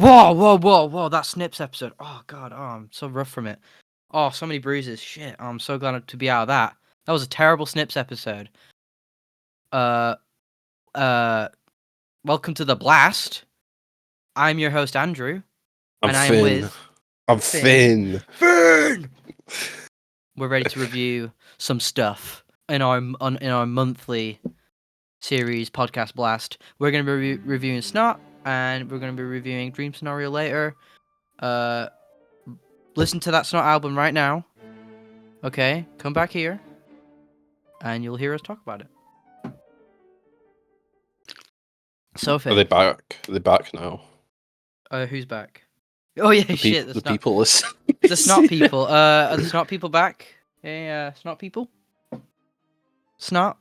Whoa! That Snips episode. Oh god, I'm so rough from it. Oh, so many bruises. Shit, I'm so glad to be out of that. That was a terrible Snips episode. Welcome to the Blast. I'm your host Andrew, I'm and I am Finn. with I'm Finn. Finn. We're ready to review some stuff in our monthly series podcast Blast. We're going to be reviewing Snot, and we're going to be reviewing Dream Scenario later. Listen to that Snot album right now. Okay, come back here, and you'll hear us talk about it. So Finn, Are they back? Are they back now? Who's back? Oh yeah, The shit. the people listen. The Snot people. Are the Snot people back? Hey, Snot people. Snot.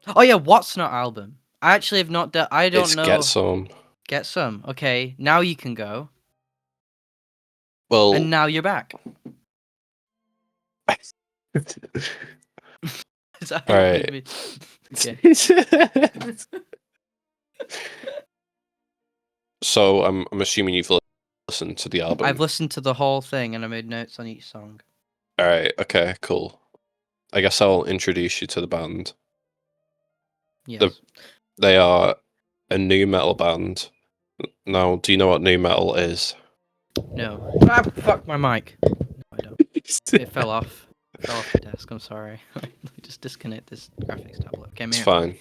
Oh yeah, what Snot album? I actually have not. I don't know. Get Some. Get Some. Okay, now you can go. Well, and now you're back. Alright. Okay. So I'm assuming you've listened to the album. I've listened to the whole thing and I made notes on each song. Alright, okay, cool. I guess I'll introduce you to the band. Yes. They are a new metal band. Now, do you know what new metal is? No. Ah, fuck my mic. No, I don't. It fell off. It fell off the desk. I'm sorry. Let me just disconnect this graphics tablet. Okay, It's fine.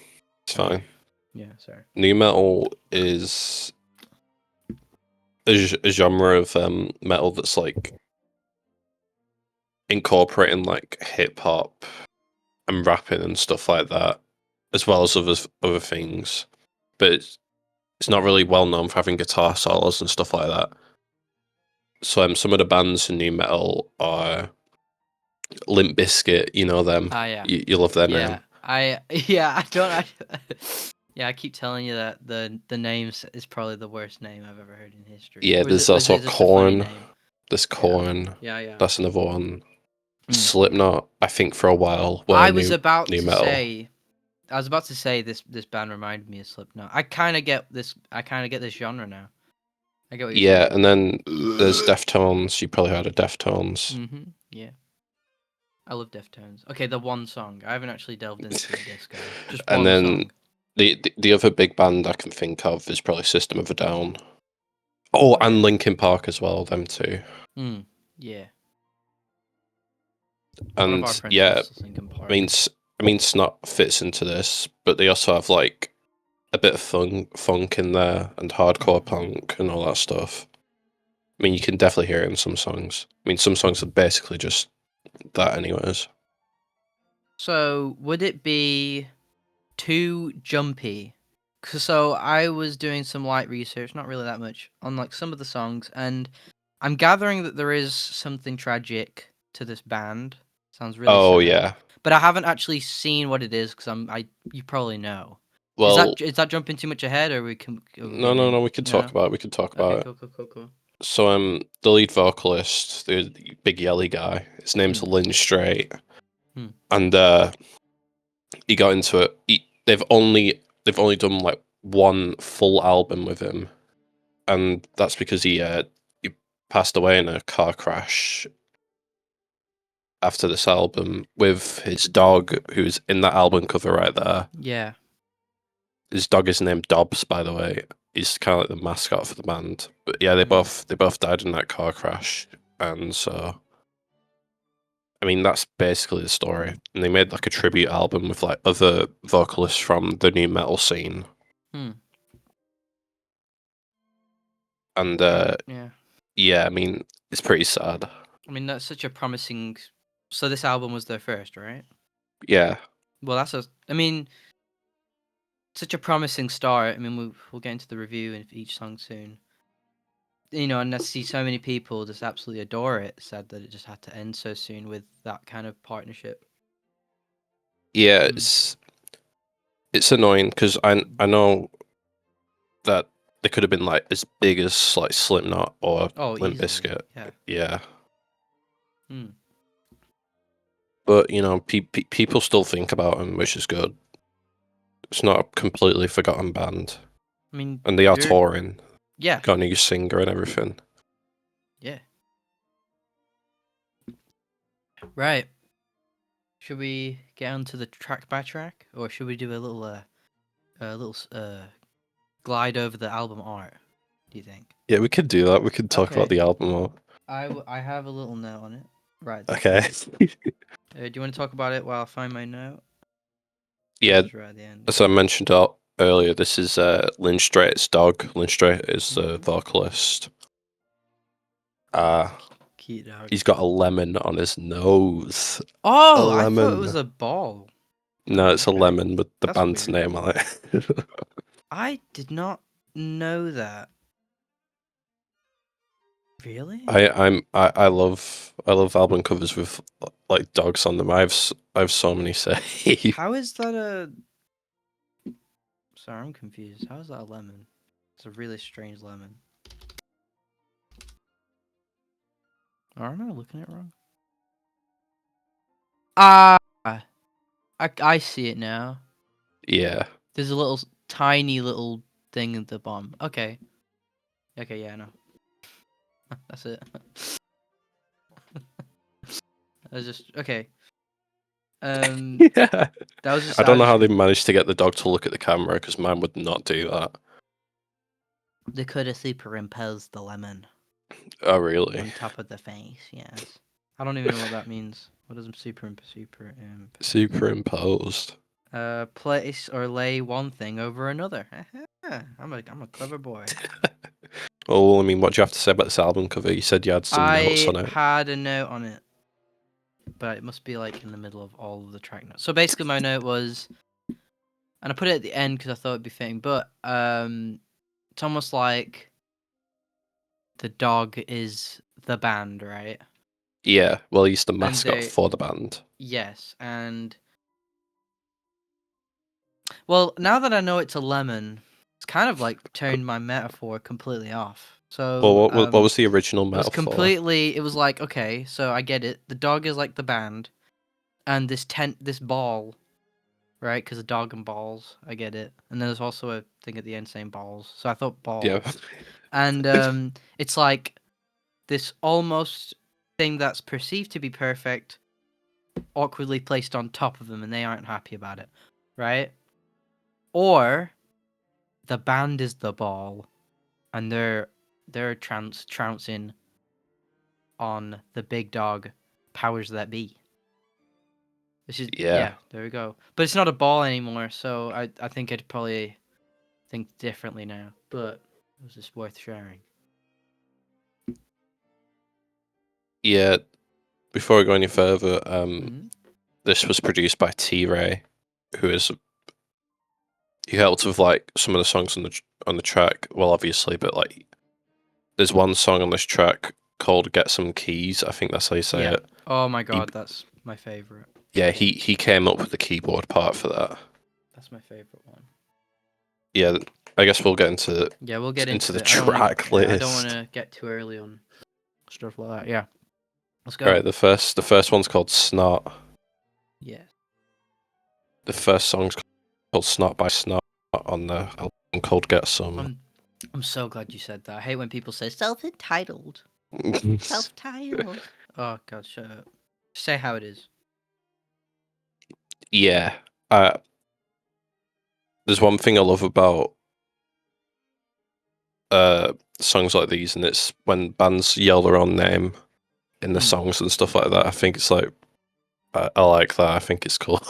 It's fine. Yeah, sorry. New metal is a genre of metal that's like incorporating like hip hop and rapping and stuff like that, as well as other things. But it's not really well known for having guitar solos and stuff like that. So some of the bands in new metal are Limp Bizkit. You know them. Ah, yeah. You love their name. I keep telling you that the names is probably the worst name I've ever heard in history. Yeah, there's also Korn. There's Korn. Yeah. That's another one. Slipknot, I think for a while. I was about to metal. say this band reminded me of Slipknot. I kind of get this genre now. I get what you're saying. And then there's Deftones. You probably heard of Deftones. Mm-hmm. Yeah. I love Deftones. Okay, the one song. I haven't actually delved into the disco. Just one and then song. The other big band I can think of is probably System of a Down. Oh, and Linkin Park as well. Them too. Yeah. And yeah, I mean, Snot fits into this, but they also have like a bit of funk in there and hardcore punk and all that stuff. I mean, you can definitely hear it in some songs. I mean, some songs are basically just that, anyways. So would it be too jumpy? So I was doing some light research, not really that much, on like some of the songs, and I'm gathering that there is something tragic to this band. Sounds really sad. Yeah. But I haven't actually seen what it is because you probably know. Well, is that jumping too much ahead, or we can? No. We could talk about it. We could talk about it. Cool. So the lead vocalist, the big yelly guy, his name's Lynn Straight, and he got into it. They've only done like one full album with him, and that's because he passed away in a car crash after this album with his dog, who's in that album cover right there. Yeah. His dog is named Dobbs, by the way. He's kind of like the mascot for the band. But yeah, they both died in that car crash, and so I mean that's basically the story. And they made like a tribute album with like other vocalists from the new metal scene. And yeah, I mean it's pretty sad. I mean that's such a promising. So this album was their first, right? Yeah. Well, such a promising start. I mean, we'll get into the review of each song soon. You know, and I see so many people just absolutely adore it. Sad that it just had to end so soon with that kind of partnership. Yeah, it's annoying because I know that they could have been like as big as like Slipknot or Limp Bizkit. Yeah. But you know, people still think about them, which is good. It's not a completely forgotten band. I mean, and they are touring. Yeah. Got a new singer and everything. Yeah. Right. Should we get onto the track by track, or should we do a little glide over the album art? Do you think? Yeah, we could do that. We could talk about Okay. the album more. I have a little note on it. Right. Okay. Do you want to talk about it while I find my note? Yeah, It's right at the end. as I mentioned earlier, this is Lynn Straight's dog. Lynn Straight is the vocalist. Cute dog. He's got a lemon on his nose. Oh, A I thought it lemon. was a ball. No, Oh, it's a okay. lemon with the That's band's weird. name on it. I did not know that. Really? I love album covers with like dogs on them. I have so many saved. How is that a? Sorry, I'm confused. How is that a lemon? It's a really strange lemon. Or am I looking at it wrong? Ah, I see it now. Yeah. There's a little tiny little thing at the bottom. Okay. Okay, yeah, I know. That's it. I was just okay. Yeah. That was just I don't know how they confused. managed to get the dog to look at the camera because mine would not do that. They could have superimposed the lemon Oh, really? on top of the face. Yes. I don't even know what that means. What does superimpose? Superimposed. Place or lay one thing over another. I'm a clever boy. Well, I mean, what do you have to say about this album cover? You said you had some notes I on it. had a note on it, but it must be like in the middle of all of the track notes. So basically, my note was, and I put it at the end because I thought it'd be fitting. But it's almost like the dog is the band, right? Yeah, well, he's the And mascot for the band. yes, and well, now that I know it's a lemon, it's kind of like turned my metaphor completely off. Well, So what was the original it was metaphor? it was like, okay, so I get it. The dog is like the band, and this ball, right? Because a dog and balls, I get it. And then there's also a thing at the end saying balls. So I thought ball. Yeah. And it's like this almost thing that's perceived to be perfect, awkwardly placed on top of them, and they aren't happy about it, right? Or the band is the ball, and they're trouncing on the big dog powers that be. This is Yeah. there we go. But it's not a ball anymore, so I think I'd probably think differently now. But it was just worth sharing. Yeah. Before I go any further, Mm-hmm. this was produced by T-Ray, he helped with like some of the songs on the track. Well, obviously, but like there's one song on this track called "Get Some Keys." I think that's how you say Yeah. it. Oh my He, god, that's my favorite. yeah, he came up with the keyboard part for that. That's my favorite one. Yeah, I guess we'll get into Yeah, we'll get the into it. track I don't want list. to get too early on stuff like that. Yeah. Let's All go. right, the first one's called "Snot." Yeah. The first song's called "Snot" by Snot on the album called "Get Some." I'm so glad you said that. I hate when people say self-entitled. Self-titled. Oh god, shut up. Say how it is. Yeah, there's one thing I love about songs like these, and it's when bands yell their own name in the songs and stuff like that. I think it's like I like that. I think it's cool.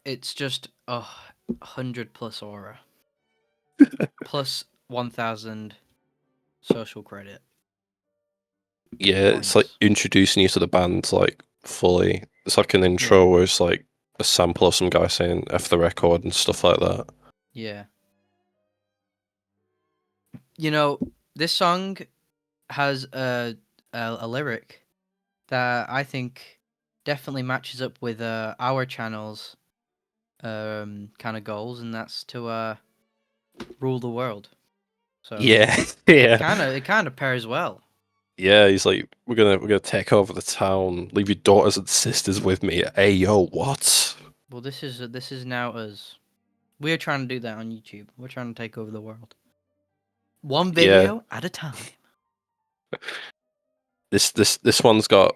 It's just 100 plus aura. Plus 1,000 social credit Yeah, it's like points. introducing you to the band like fully. It's like an intro where it's like a sample of some guy saying "F the record" and stuff like that. Yeah. You know, this song has a lyric that I think definitely matches up with our channel's kind of goals, and that's to rule the world. So Yeah, yeah, it kind of pairs well. yeah. He's like, we're gonna take over the town. Leave your daughters and sisters with me. Hey, yo, what? Well, this is now us. We're trying to do that on YouTube. We're trying to take over the world. One video at a time. This one's got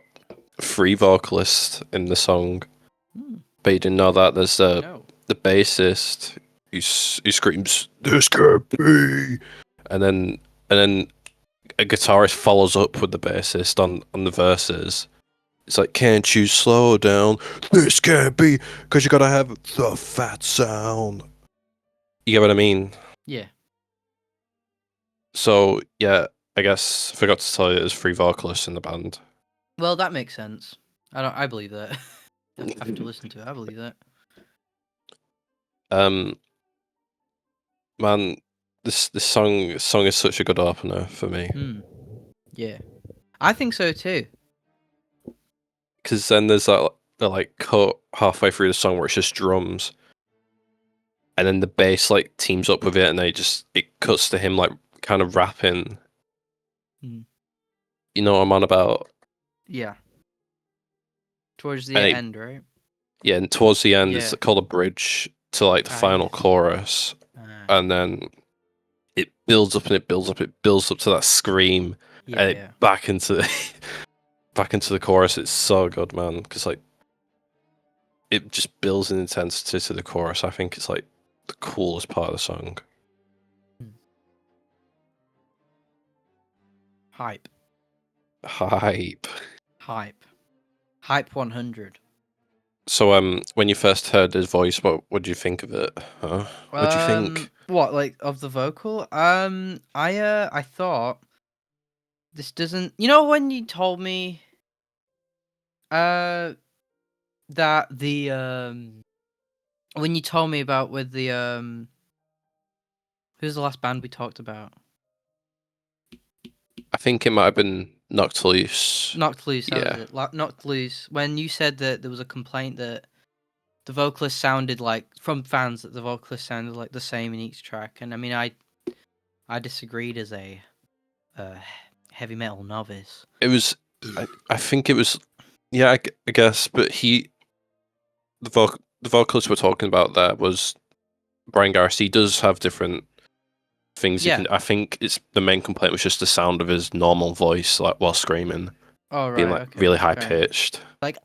3 vocalists in the song, but you didn't know that. There's the bassist who screams "This can't be," and then a guitarist follows up with the bassist on the verses. It's like, "Can't you slow down? This can't be, because you gotta have the fat sound." You get what I mean? Yeah. So yeah, I guess I forgot to tell you there's 3 vocalists in the band. Well, that makes sense. I believe that. After listening to it, I believe that. Man, this song is such a good opener for me. Yeah, I think so too. Because then there's that like cut halfway through the song where it's just drums, and then the bass like teams up with it, and it cuts to him like kind of rapping. You know what I'm on about? Yeah. Towards the end, right? Yeah, and towards the end, it's called a bridge to like the final chorus, and then it builds up and it builds up. It builds up to that scream, and back into the chorus. It's so good, man. Because like it just builds in intensity to the chorus. I think it's like the coolest part of the song. Hype. 100. So when you first heard his voice, what did you think of it? Huh? What do you think? What, like, of the vocal? I thought this doesn't. You know when you told me, that the when you told me about with the who's the last band we talked about? I think it might have been Knocked Loose. Knocked Loose, that was it. Knocked Loose. When you said that there was a complaint that the vocalist sounded like, from fans, that the vocalist sounded like the same in each track, and I mean, I disagreed as a heavy metal novice. It was, I think it was, yeah, I guess, but the vocalist we're talking about there was Brian Garris. He does have different things. I think it's the main complaint was just the sound of his normal voice, like while screaming, being like really high pitched. Like,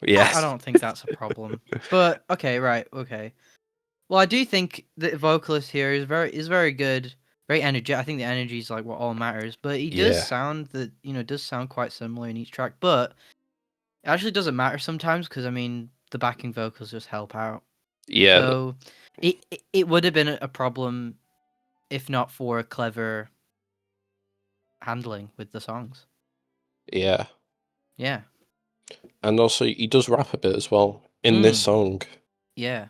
yeah. I don't think that's a problem. But okay. Well, I do think the vocalist here is very good, very energetic. I think the energy is like what all matters. But he does sound quite similar in each track. But it actually doesn't matter sometimes, because I mean the backing vocals just help out. Yeah. So it would have been a problem if not for clever handling with the songs. Yeah. Yeah. And also he does rap a bit as well in this song. Yeah.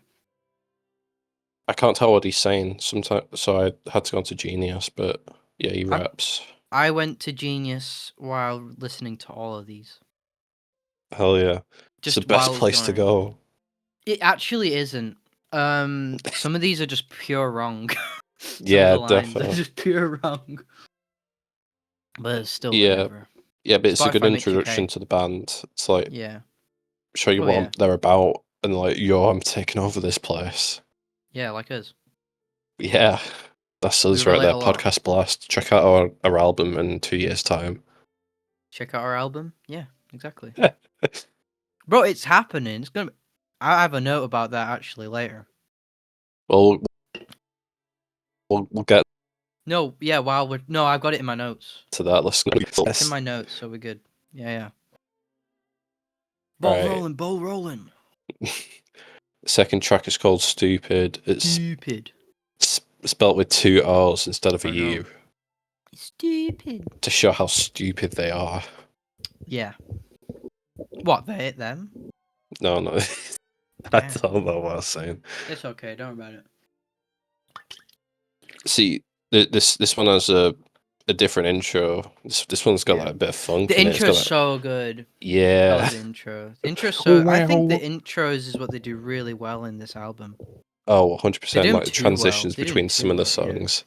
I can't tell what he's saying sometimes, so I had to go to Genius, but yeah, he raps. I went to Genius while listening to all of these. Hell yeah. Just it's the best place to go. It actually isn't. Some of these are just pure wrong. Yeah, definitely. They're just pure wrong. But it's still whatever. Yeah, but it's a good introduction to the band. It's like, show you what they're about, and like, I'm taking over this place. Yeah, like us. Yeah, that's us right there. Podcast Blast. Check out our album in 2 years' time. Check out our album? Yeah, exactly. Bro, it's happening. It's gonna be... I have a note about that actually later. Well, we'll get... No, yeah, I've got it in my notes. To that, let's go. It's in my notes, so we're good. Yeah. Ball rolling. Second track is called Stupid. It's Stupid. Spelt with 2 R's instead of a U. Stupid. To show how stupid they are. Yeah. What, them? No. I don't know what I was saying. It's okay, don't worry about it. See, this one has a different intro. This one's got like a bit of funk. The intro's so good. Yeah. I love the intro. The intro's so... I think the intros is what they do really well in this album. Oh, 100%. Like the transitions between some of the songs.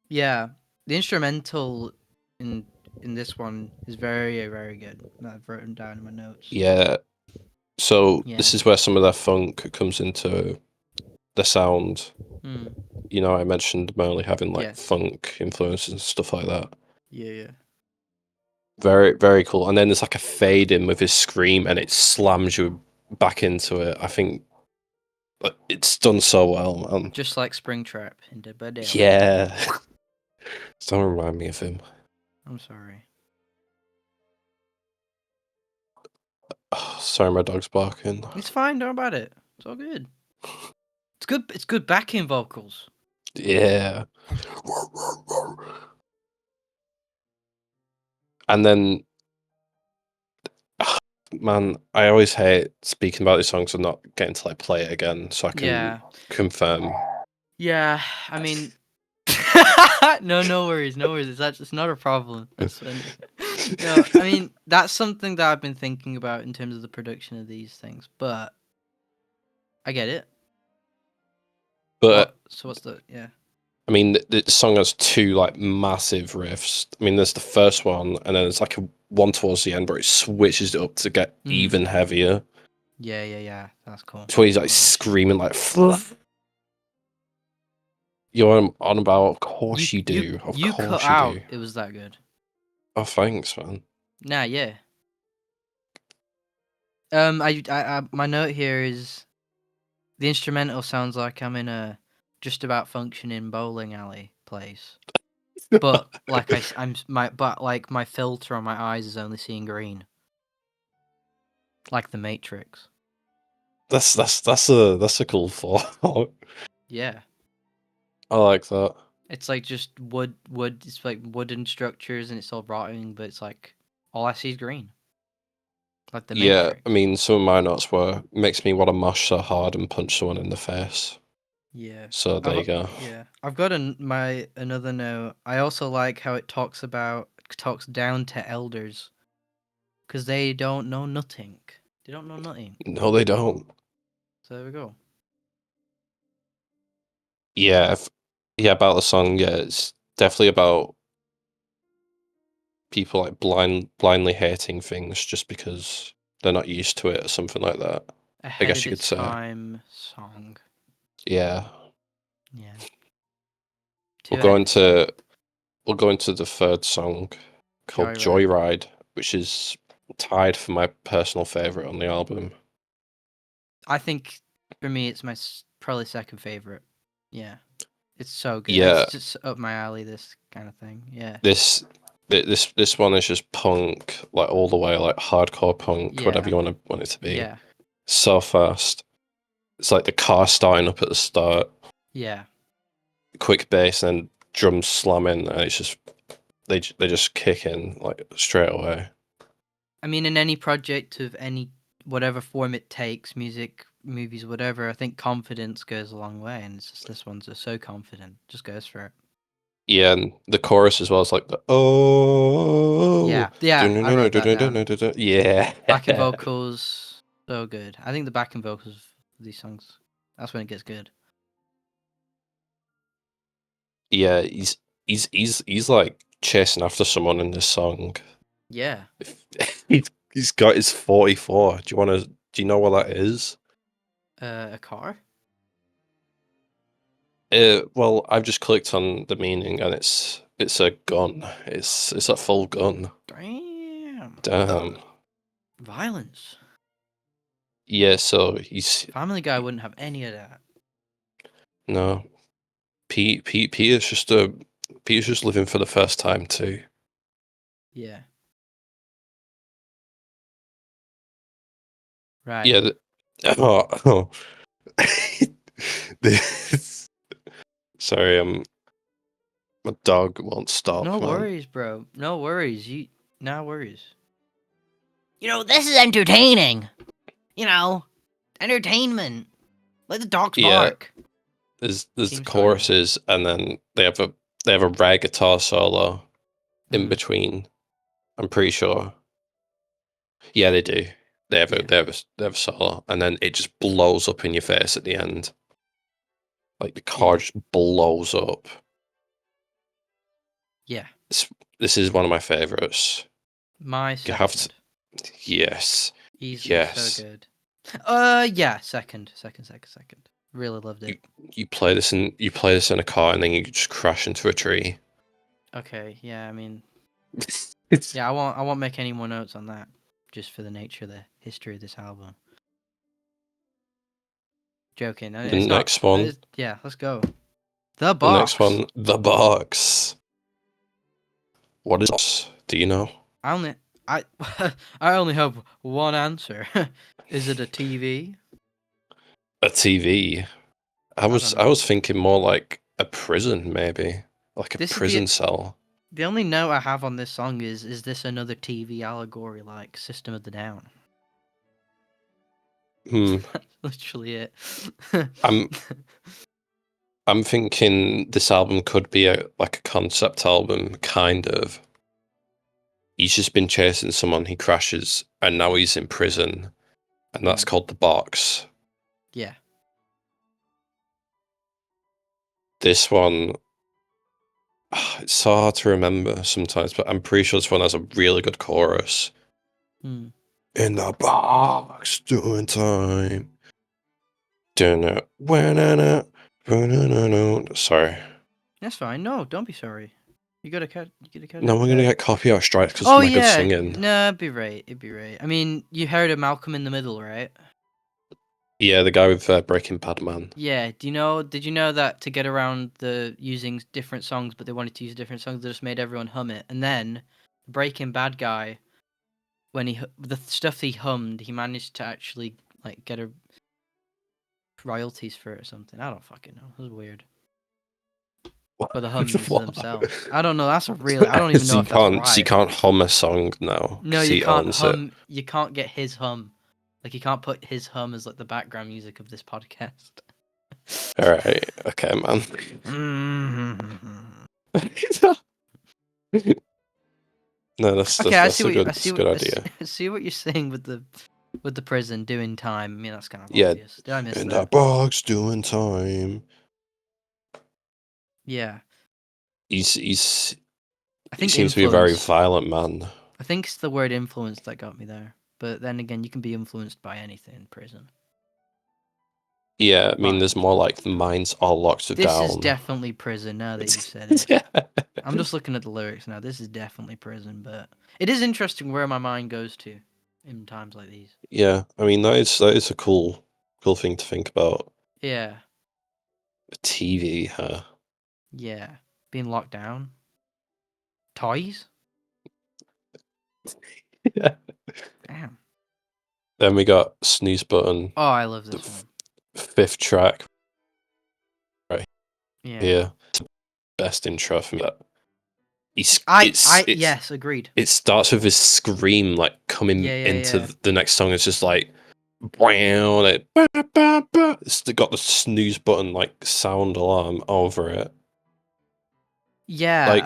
Yeah. The instrumental in this one is very, very good. I've written down in my notes. Yeah. So this is where some of that funk comes into the sound. Mm. You know, I mentioned Merle having like Yes. funk influences and stuff like that. Yeah. Very, very cool. And then there's like a fade in with his scream, and it slams you back into it. I think it's done so well, man. Just like Springtrap in Dead by Daylight. Yeah. Don't remind me of him. I'm sorry. Oh, sorry, my dog's barking. It's fine. Don't worry about it. It's all good. It's good. It's good backing vocals. Yeah. And then, man, I always hate speaking about these songs and not getting to like play it again, so I can confirm. Yeah. I mean, no worries. No worries. It's not a problem. That's funny. No, I mean that's something that I've been thinking about in terms of the production of these things, but I get it. But What's the I mean, the song has two like massive riffs. I mean, there's the first one, and then there's like a one towards the end where it switches it up to get even heavier. Yeah. That's cool. So he's like screaming like, "You're on about? Of course you do. Of You course cut you out. do." It was that good. Oh, thanks, man. Nah, yeah. My note here is the instrumental sounds like I'm in a just about functioning bowling alley place, but like my filter on my eyes is only seeing green, like the Matrix. That's a cool thought. Yeah. I like that. It's like just wood. It's like wooden structures, and it's all rotting. But it's like all I see is green, like the Yeah, Matrix. I mean, some of my notes were makes me want to mash so hard and punch someone in the face. Yeah. So there you go. Yeah. I've got another note. I also like how it talks down to elders, because they don't know nothing. They don't know nothing. No, they don't. So there we go. Yeah, yeah, about the song. Yeah, it's definitely about people like blindly hating things just because they're not used to it or something like that. I Ahead guess of you could its say. time song. Yeah, Yeah. we'll Too go ahead of its time. into we'll go into the third song called Joyride. Joyride, which is tied for my personal favorite on the album. I think for me, it's my probably second favorite. Yeah. It's so good. Yeah, It's just up my alley, this kind of thing. Yeah. this one is just punk, like all the way, like hardcore punk, whatever Yeah. you want it to be. Yeah. So fast. It's like the car starting up at the start, Yeah. quick bass, and drums slamming, and it's just they just kick in like straight away. I mean, in any project of any whatever form it takes, music, movies, whatever, I think confidence goes a long way, and it's just this one's just so confident, just goes for it. Yeah, and the chorus as well is like the Yeah, I wrote that down. yeah. Backing vocals, so good. I think the backing vocals of these songs, that's when it gets good. Yeah, he's like chasing after someone in this song. Yeah. He's got his 44. Do you know what that is? A car? Well, I've just clicked on the meaning, and it's a gun. It's a full gun. Damn. Damn. Violence. Yeah, so he's Family Guy wouldn't have any of that. no. Peter's just living for the first time too. Yeah. Right. Yeah. Oh. This, sorry, my dog won't stop, No man. worries, bro. No worries. No worries. This is entertaining. Entertainment. Let the dogs Yeah, bark. there's the Team started. choruses, and then they have a rag guitar solo in between. I'm pretty sure. Yeah, they do. Yeah. They have a solo, and then it just blows up in your face at the end. Like the car just blows up. Yeah. This is one of my favorites. My You have second. to, yes, Easily so yes. good. Yeah, second. Really loved it. You play this in a car and then you just crash into a tree. Okay, yeah, I mean, It's yeah, I won't make any more notes on that, just for the nature of the history of this album. Joking. the It's not. next one. Yeah, let's go. The The next box. one, the box. What is this? Do you know? I I only have one answer. Is it a TV? A TV. I don't know. was thinking more like a prison, maybe. Like a This is prison cell. the only note I have on this song is this another TV allegory like System of the Down? That's literally it. I'm thinking this album could be like a concept album, kind of. He's just been chasing someone, he crashes, and now he's in prison, and that's called the box. Yeah. This one, it's so hard to remember sometimes, but I'm pretty sure this one has a really good chorus. In the box, doing time. Sorry. That's fine. No, don't be sorry. You gotta catch. No, we're gonna get copyright strikes because Oh of my good yeah. singing. No, it'd be right. It'd be right. I mean, you heard of Malcolm in the Middle, right? Yeah, the guy with Breaking Bad Man. Yeah. Did you know that to get around the using different songs, but they wanted to use different songs, they just made everyone hum it, and then Breaking Bad guy, when the stuff he hummed, he managed to actually like get a royalties for it or something. I don't fucking know. It was weird. For the hums themselves. I don't know. That's a real. I don't even know if that's right. So you can't hum a song now. No, you can't hum. You can't get his hum. Like you can't put his hum as like the background music of this podcast. All right. Okay, man. No, that's a good idea. I see what you're saying with the prison doing time. I mean, that's kind of Yeah, obvious. Did I miss in that? the box doing time. Yeah. I think he seems influence. to be a very violent man. I think it's the word influence that got me there. But then again, you can be influenced by anything in prison. Yeah, I mean, there's more like the minds are locked down. This is definitely prison now that you said it. Yeah. I'm just looking at the lyrics now. This is definitely prison, but it is interesting where my mind goes to in times like these. Yeah, I mean that is a cool thing to think about. Yeah. A TV, huh? Yeah. Being locked down. Toys? Yeah. Damn. Then we got Snooze Button. Oh, I love this one. Fifth track. Right. Yeah. Here. Best intro for me. Yes, agreed. It starts with this scream like coming into the next song. It's just like wow, like it's got the snooze button like sound alarm over it. Yeah, like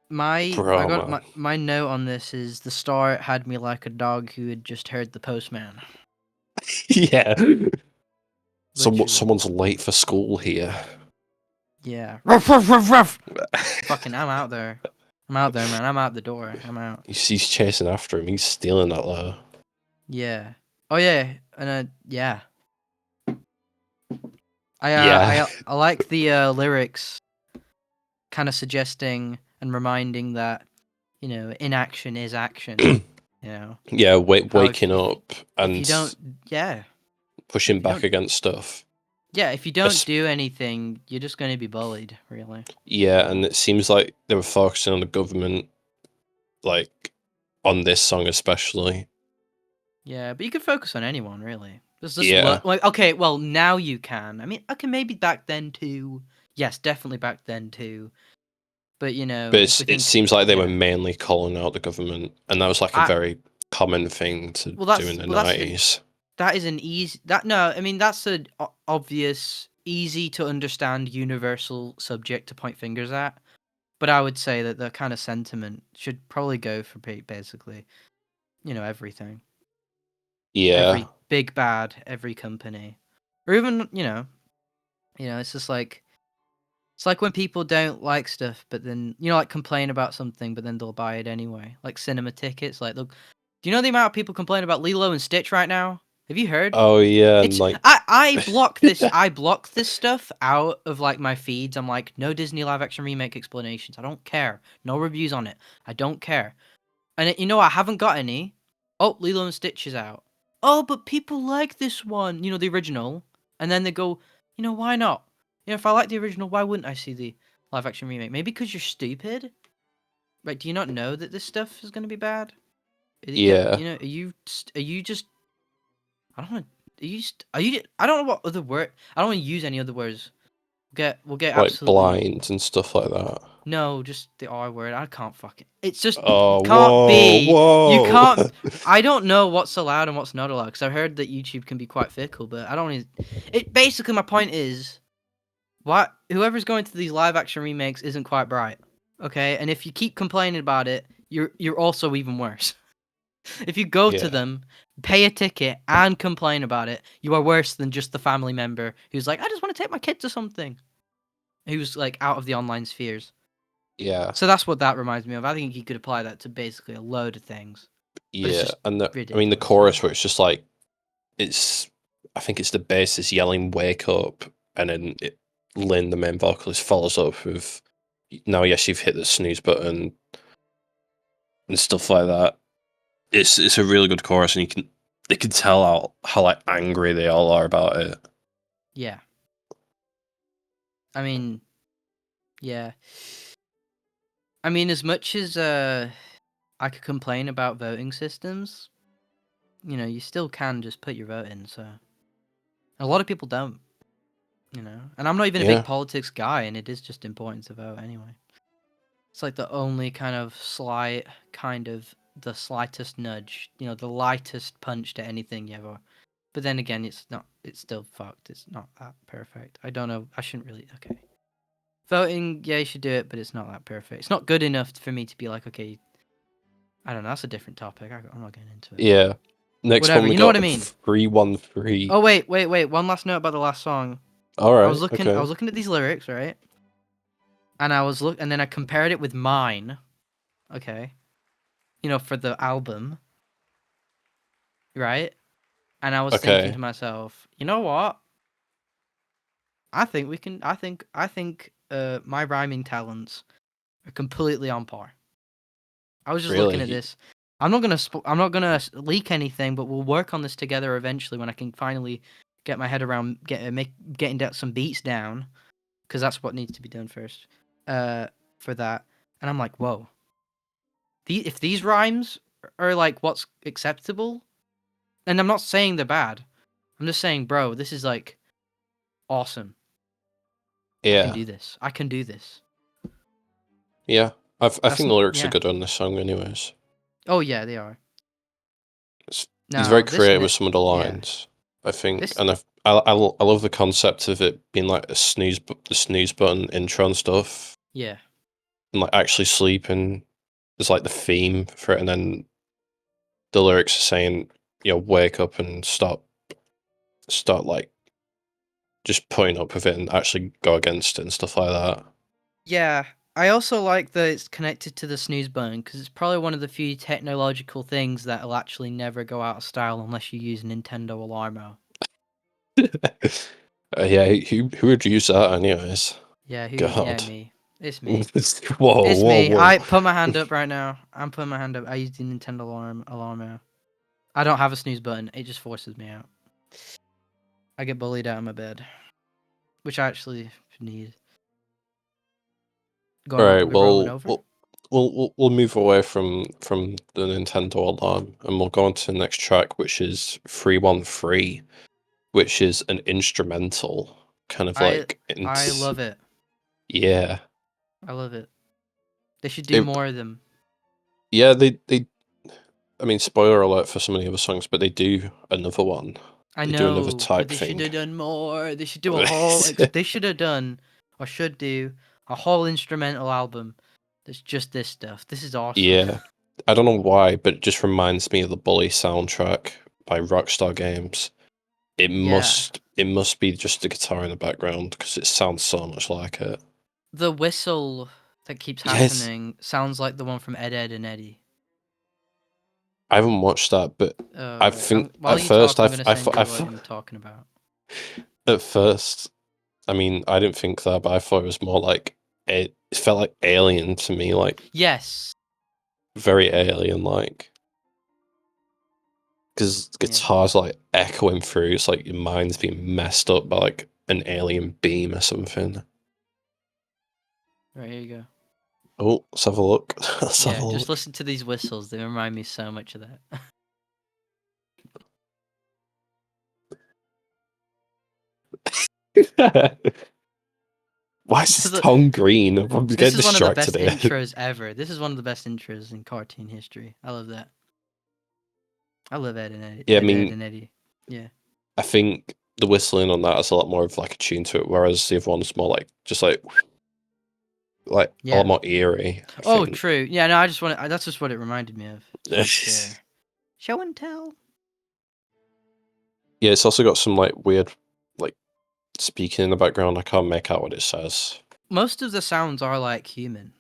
maybe I got my note on this is the start had me like a dog who had just heard the postman. Yeah. Someone's late for school here. Yeah. Ruff, ruff, ruff, ruff. Fucking, I'm out there. I'm out there, man. I'm out the door. I'm out. He's chasing after him. He's stealing that low. Yeah. Oh yeah, and yeah. I like the lyrics, kind of suggesting and reminding that, you know, inaction is action. You know. Yeah, waking up and if you don't, yeah, pushing back against stuff. Yeah, if you don't do anything, you're just going to be bullied, really. Yeah, and it seems like they were focusing on the government, like, on this song especially. Yeah, but you could focus on anyone, really. Like, okay, well, now you can. I mean, okay, maybe back then too. Yes, definitely back then too. But, you know... But it seems like they were mainly calling out the government, and that was, like, a very common thing to do in the 90s. That is an easy... No, I mean, that's an obvious, easy to understand universal subject to point fingers at. But I would say that the kind of sentiment should probably go for basically, you know, everything. Yeah. Every big bad, every company. Or even, you know, it's just like... It's like when people don't like stuff, but then, you know, like complain about something, but then they'll buy it anyway. Like cinema tickets. Like, look, do you know the amount of people complain about Lilo and Stitch right now? Have you heard? Oh yeah, and It's like I block this stuff out of like my feeds. I'm like, no Disney live action remake explanations. I don't care. No reviews on it. I don't care. And you know, I haven't got any. Oh, Lilo and Stitch is out. Oh, but people like this one. You know, the original. And then they go, you know, why not? You know, if I like the original, why wouldn't I see the live action remake? Maybe because you're stupid. Like, do you not know that this stuff is going to be bad? yeah, You know, are you just I don't know. Are you? I don't know what other word. I don't want to use any other words. We'll get like absolutely blind and stuff like that. no. Just the R word. I can't fucking. It's just Oh, it can't whoa, be. You can't. whoa. I don't know what's allowed and what's not allowed because I've heard that YouTube can be quite fickle. But I don't. It basically my point is, what whoever's going to these live action remakes isn't quite bright. Okay, and if you keep complaining about it, you're also even worse. If you go to Yeah, them, pay a ticket, and complain about it, you are worse than just the family member who's like, I just want to take my kid to something. Who's like out of the online spheres. yeah, So that's what that reminds me of. I think you could apply that to basically a load of things. But it's yeah. just And I mean, the ridiculous. chorus where it's just like it's. I think it's the bassist yelling "Wake up," and then Lynn, the main vocalist, follows up with, "Now, yes, you've hit the snooze button," and stuff like that. It's a really good chorus, and you can tell how like angry they all are about it. Yeah. I mean, yeah. I mean, as much as I could complain about voting systems, you know, you still can just put your vote in. So a lot of people don't. You know, and I'm not even a big Yeah, politics guy, and it is just important to vote anyway. It's like the only kind of the slightest nudge, you know, the lightest punch to anything you ever. But then again, it's not. It's still fucked. It's not that perfect. I don't know. I shouldn't really. Okay, voting. Yeah, you should do it, but it's not that perfect. It's not good enough for me to be like, okay. I don't know. That's a different topic. I'm not getting into it. yeah. Next one Whatever. we You know what I got mean? 313. Oh wait. One last note about the last song. All I right, was looking. I okay, was looking at these lyrics, right? And then I compared it with mine. Okay. You know, for the album, right? And I was thinking okay. to myself, you know what? I think we can. I think my rhyming talents are completely on par. I was just looking at Really? this. I'm not gonna leak anything, but we'll work on this together eventually when I can finally get my head around getting some beats down, because that's what needs to be done first. For that, and I'm like, whoa. If these rhymes are like what's acceptable, and I'm not saying they're bad. I'm just saying, bro, this is like awesome. I can Yeah, do this. I can do this. yeah. I That's think the lyrics are yeah. good on this song, anyways. Oh yeah, they are. He's very Now creative with some of the yeah, lines, I think, this and I love the concept of it being like the snooze button intro and stuff, yeah, and like actually sleeping is like the theme for it, and then the lyrics are saying, wake up and start like just putting up with it and actually go against it and stuff like that. yeah. I also like that it's connected to the snooze button because it's probably one of the few technological things that'll actually never go out of style unless you use Nintendo Alarmo. Yeah, who would use that anyways? Yeah, who? Yeah, God. me. It's me. Whoa, It's whoa, me. whoa. I put my hand up right now. I'm putting my hand up. I use the Nintendo Alarmo. I don't have a snooze button. It just forces me out. I get bullied out of my bed, which I actually need. All Going, right, we rolling well, over? we'll move away from the Nintendo alarm, and we'll go on to the next track, which is 313, which is an instrumental, kind of I like I love it. yeah. I love it. They should do They more of them. yeah, they I mean, spoiler alert for some of the other songs, but they do another one. I They do another know, but type they should thing. have done more. They should do a whole. They should have done, or should do, a whole instrumental album. That's just this stuff. This is awesome. Yeah. I don't know why, but it just reminds me of the Bully soundtrack by Rockstar Games. Yeah, It must be just the guitar in the background because it sounds so much like it. the whistle that keeps Yes. happening sounds like the one from Ed, Ed and Eddie. I haven't watched that, but I Right. think While at you first talk, I'm gonna send you what I I'm talking about. at first, I mean, I didn't think that, but I thought it was more like it felt like alien to me, like Yes. very alien, like because guitars like echoing through. It's like your mind's being messed up by like an alien beam or something. Right, here you go. Oh, let's have a look. Let's have a Just look. listen to these whistles. They remind me so much of that. Why is his tongue green? I'm This getting is one of the best distracted here. intros ever. This is one of the best intros in cartoon history. I love that. I love Ed and Eddie. Yeah, I Ed mean, and Eddie. Yeah. I think the whistling on that has a lot more of like a tune to it, whereas the other one's more like just like a lot more eerie. I Oh, think. true. Yeah, no, I just want that's just what it reminded me of. Show and tell. Yeah, it's also got some like weird like speaking in the background. I can't make out what it says. Most of the sounds are like human.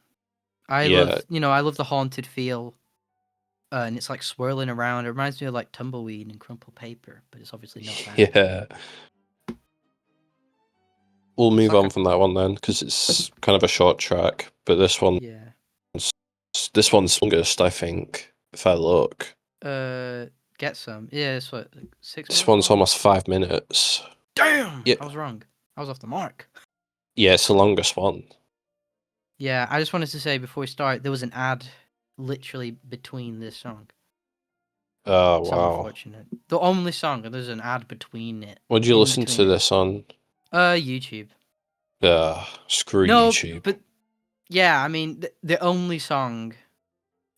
I Yeah. love the haunted feel. And it's like swirling around. It reminds me of like tumbleweed and crumpled paper, but it's obviously not that. Yeah. We'll move like on from that one then, because it's kind of a short track. But this one's longest, I think. If I look, get some. Yeah, it's what, like 6 this minutes one's long? almost 5 minutes. Damn! Yeah. I was wrong. I was off the mark. Yeah, it's the longest one. Yeah, I just wanted to say before we start, there was an ad literally between this song. Oh, So wow. unfortunate. The only song, and there's an ad between it. Would you listen to this on? YouTube. Screw No, YouTube. but yeah, I mean, the only song,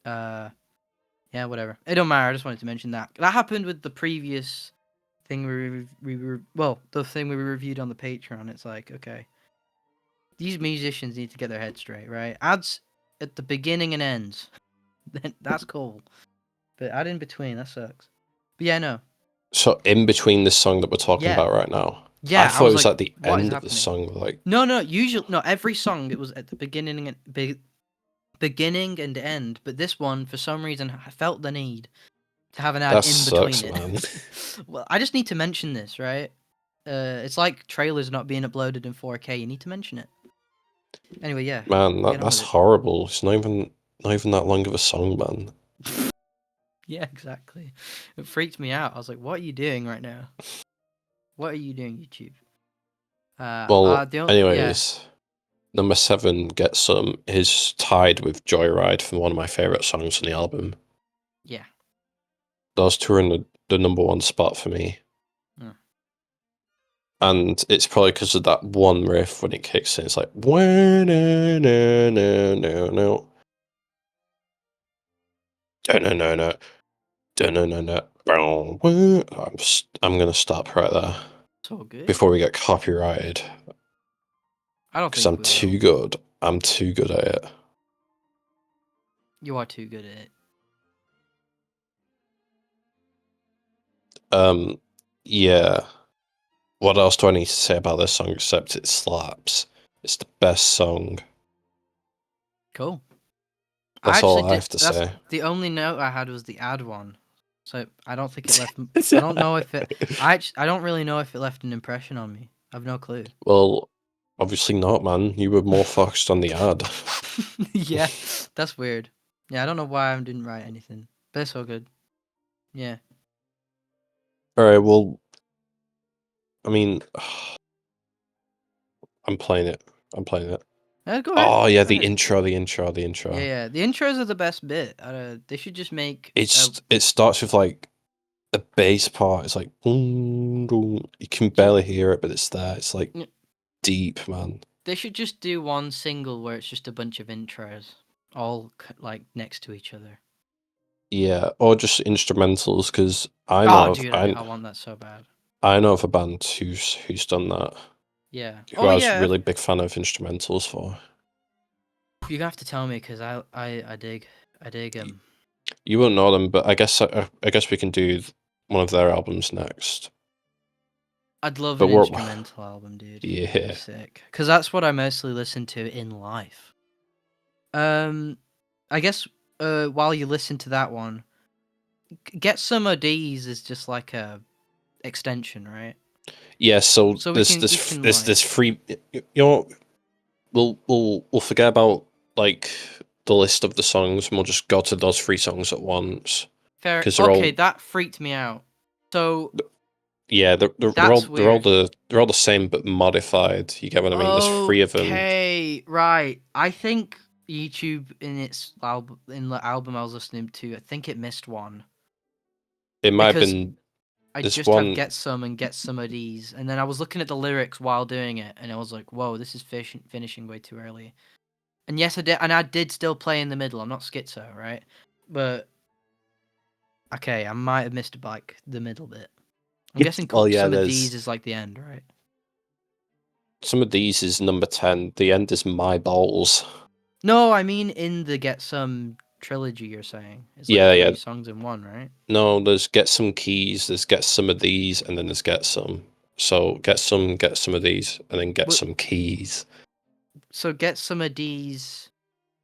yeah, whatever. It don't matter. I just wanted to mention that. That happened with the previous thing the thing we reviewed on the Patreon. It's like, okay, these musicians need to get their head straight, right? Ads at the beginning and ends. That's cool. But add in between, that sucks. But yeah, no. So in between this song that we're talking about right now, I Yeah, I thought was it was like, at the what is end of the happening? song. Like No, every song it was at the beginning and beginning and end. But this one, for some reason, I felt the need to have an ad that in between sucks, it. man. Well, I just need to mention this, right? It's like trailers not being uploaded in 4K. You need to mention it. Anyway, yeah. Man, Get on that's with it. horrible. It's not even that long of a song, man. Yeah, exactly. It freaked me out. I was like, "What are you doing right now? What are you doing, YouTube?" Well, Yeah. anyways, number 7, Get Some, is tied with Joyride for one of my favorite songs on the album. Yeah. Those two are in the number 1 spot for me. And it's probably because of that one riff when it kicks in. It's like, no, no, no, no, no, no. No, no, no. No, no, no. I'm gonna stop right there. So good. Before we get copyrighted. I don't Because think I'm too good. I'm too good at it. You are too good at it. Yeah. What else do I need to say about this song except it slaps? It's the best song. Cool. That's all I have to say. The only note I had was the ad one. So I don't think it left. I don't know if it. I don't really know if it left an impression on me. I've no clue. Well, obviously not, man. You were more focused on the ad. Yeah, that's weird. Yeah, I don't know why I didn't write anything. But it's all good. Yeah. Alright, well, I mean, I'm playing it. I'm playing it. Go ahead. Oh, yeah, the intro. Yeah. The intros are the best bit. They should just make... It starts with, like, a bass part. It's like... You can barely hear it, but it's there. It's, like, deep, man. They should just do one single where it's just a bunch of intros. All, like, next to each other. Yeah, or just instrumentals, because I want that so bad. I know of a band who's done that. Yeah. Who I was really big fan of instrumentals for. You're gonna have to tell me because I dig them. You won't know them, but I guess we can do one of their albums next. I'd love an instrumental album, dude. Yeah, sick. Because that's what I mostly listen to in life. I guess while you listen to that one, Get Some of These is just like a extension, right? Yeah, so So there's like free. You know, we'll forget about like the list of the songs, and we'll just go to those 3 songs at once fair. because they're Okay, all that freaked me out. So yeah that's weird. they're all the same but modified. You get what I mean? There's 3 of them. Okay, right. I think YouTube in its album in the album I was listening to, I think it missed one It might have because been I this just have one. Get Some and Get Some of These, and then I was looking at the lyrics while doing it, and I was like, "Whoa, this is finishing way too early." And yes, I did, and I did still play in the middle. I'm not schizo, right? But okay, I might have missed like the middle bit. I'm guessing Well, yeah, Some of there's These is like the end, right? Some of these is number 10. The end is My Balls. No, I mean in the Get Some trilogy. You're saying it's like Yeah, yeah. 3 songs in one, right? No, there's Get Some Keys, there's Get Some of These, and then there's Get Some. So Get Some of These, and then Get But Some Keys so Get Some of These.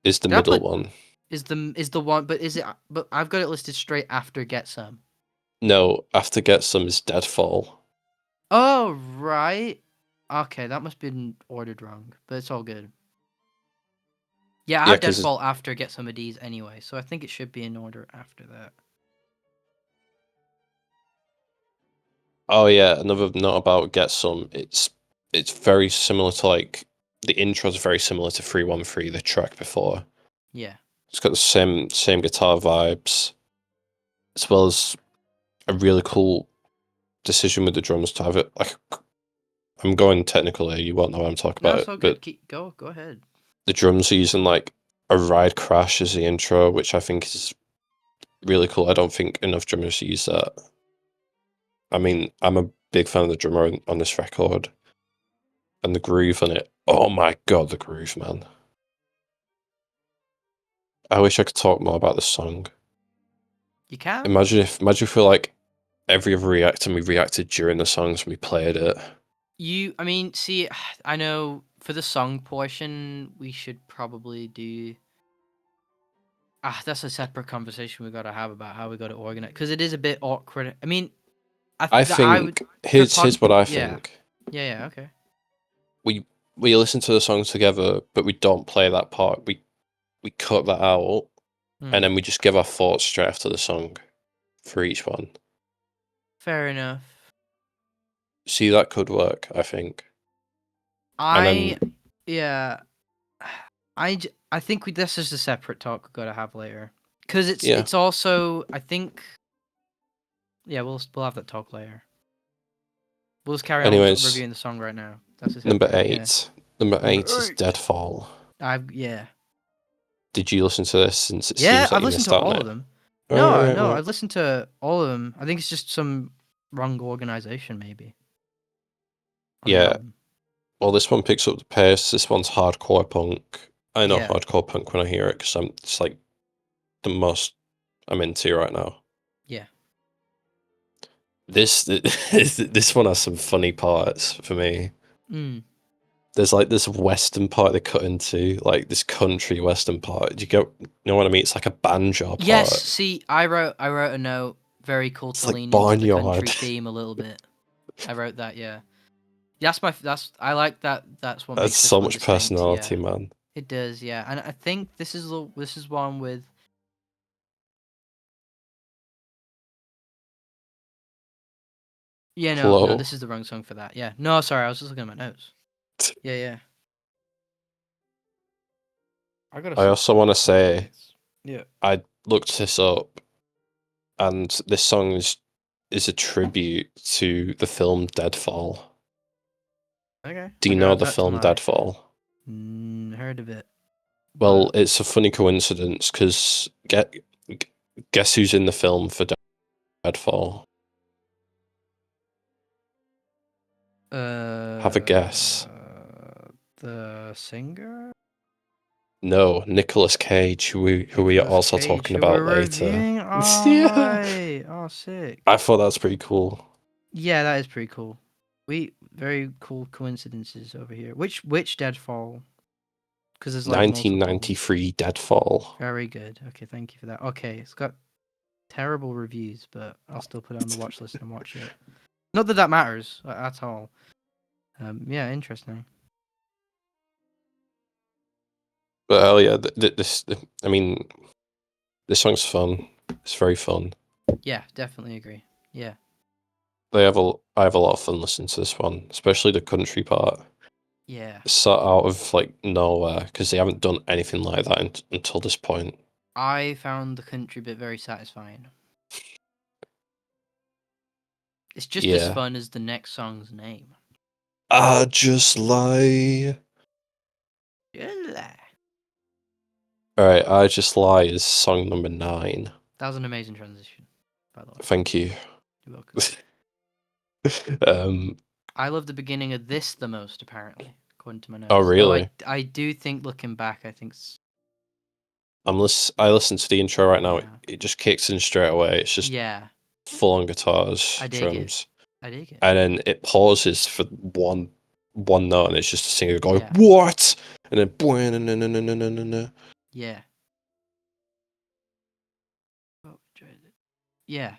is the Did I middle put one. is the one? But is it? But I've got it listed straight after Get Some. No, after Get Some is Deadfall. Oh right. Okay, that must have been ordered wrong, but it's all good. Yeah, I Yeah, have because Deadfall after Get Some of These anyway, so I think it should be in order after that. oh yeah, another note about Get Some. It's very similar to like the intro is very similar to 313, the track before. Yeah. It's got the same guitar vibes, as well as a really cool decision with the drums to have it like I'm going technical here, you won't know what I'm talking No, about it's it, all but good. Go ahead. the drums are using like a ride crash as the intro, which I think is really cool. I don't think enough drummers use that. I mean, I'm a big fan of the drummer on this record and the groove on it. Oh my god, the groove, man. I wish I could talk more about this song. You can. Imagine if we like every other react and we reacted during the songs when we played it. I mean, see, I know for the song portion, we should probably do. That's a separate conversation we got to have about how we got to organize because it is a bit awkward. I mean, I I would think for here's what I Yeah, think. yeah, okay. We we listen to the songs together, but we don't play that part. We cut that out and Hmm. then we just give our thoughts straight after the song for each one. Fair enough. See, that could work, I think. And I then yeah. I think this is a separate talk we got to have later because yeah. it's also I think yeah we'll have that talk later. We'll just carry on Anyways, reviewing the song right now. That's a number separate yeah. 8. Number Number 8 is 8. Deadfall. Yeah. Did you listen to this since it Yeah, seems like I've you listened missed to out on all of it? them. No, Alright, no, right. I've listened to all of them. I think it's just some wrong organization maybe on the Yeah. album. Well, this one picks up the pace. This one's hardcore punk. I know Yeah. hardcore punk when I hear it because it's like the most I'm into right now. Yeah. This one has some funny parts for me. Mm. There's like this western part they cut into, like this country western part. Do you know what I mean? It's like a banjo Yes, part. see, I wrote a note very cool It's to like lean into the barnyard. country theme a little bit. I wrote that, yeah. That's I like that. That's what That's makes this so one much distinct. personality, Yeah, man. it does. Yeah, and I think this is one with. Yeah, no, Hello. this is the wrong song for that. Yeah, no, sorry, I was just looking at my notes. Yeah, yeah. I gotta I search also for want to some say lyrics. Yeah. I looked this up, and this song is a tribute to the film Deadfall. Okay. Do I you gotta know add the that to film my. Deadfall? Heard of it, Well, but it's a funny coincidence because guess who's in the film for Deadfall? Have a guess. the singer. No, Nicolas Cage, who we are Nicolas also Cage, talking who we're about later. reviewing. Oh Yeah, right. Oh sick. I thought that was pretty cool. Yeah, that is pretty cool. We very cool coincidences over here. Which Deadfall? Because there's like multiple. 1993 Deadfall. Very good. Okay, thank you for that. Okay, it's got Terrible reviews, but I'll still put it on the watch list and watch it. Not that that matters at all. Yeah, interesting. But hell yeah, I mean, this song's fun. It's very fun. Yeah, definitely agree. Yeah. I have a lot of fun listening to this one, especially the country part. Yeah. It's sort out of like nowhere because they haven't done anything like that until this point. I found the country bit very satisfying. It's just as Yeah. fun as the next song's name. I just lie. That Alright, I Just Lie is song number 9. was an amazing transition, by the way. Thank you. You're welcome. I love the beginning of this the most, apparently, according to my notes. Oh really? Though I do think, looking back, I think. I listen to the intro right now. Yeah. It just kicks in straight away. It's just Yeah, full on guitars, I dig it. drums, I dig it. and then it pauses for one note, and it's just a singer going Yeah. what, and then Yeah. Yeah,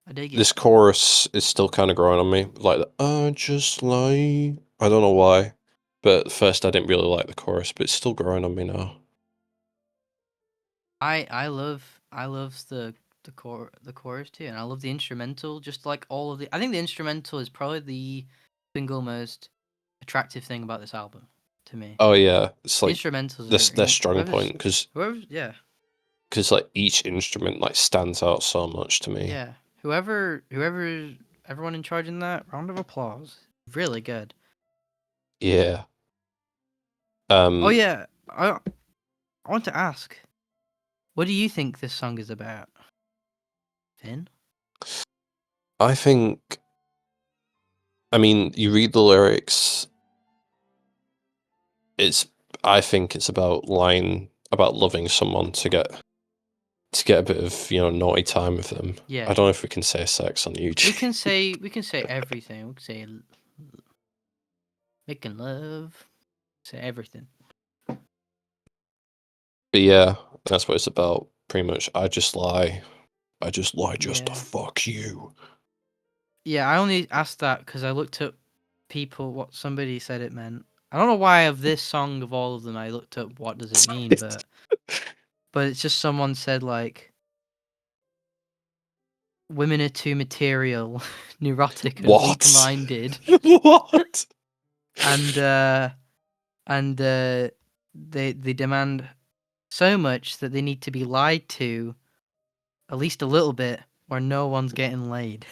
I dig it. this chorus is still kind of growing on me. Like I just lie. I don't know why, but at first I didn't really like the chorus, but it's still growing on me now. I love the chorus too, and I love the instrumental. Just like all of the, I think the instrumental is probably the single most attractive thing about this album to me. Oh yeah, it's like Instrumentals their are strong point because yeah, like each instrument like stands out so much to me. yeah. Everyone in charge in that, round of applause. Really good. Yeah. Oh yeah, I want to ask, what do you think this song is about, Finn? I think. I mean, you read the lyrics. I think it's about lying about loving someone to get a bit of naughty time with them. Yeah. I don't know if we can say sex on YouTube. We can say everything. We can say making love. Say everything. But yeah, that's what it's about. Pretty much, I just lie just to fuck you. Yeah, I only asked that because I looked up what somebody said it meant. I don't know why of this song of all of them I looked up what does it mean, but it's just someone said like women are too material, neurotic and weak-minded. What? And they demand so much that they need to be lied to at least a little bit or no one's getting laid.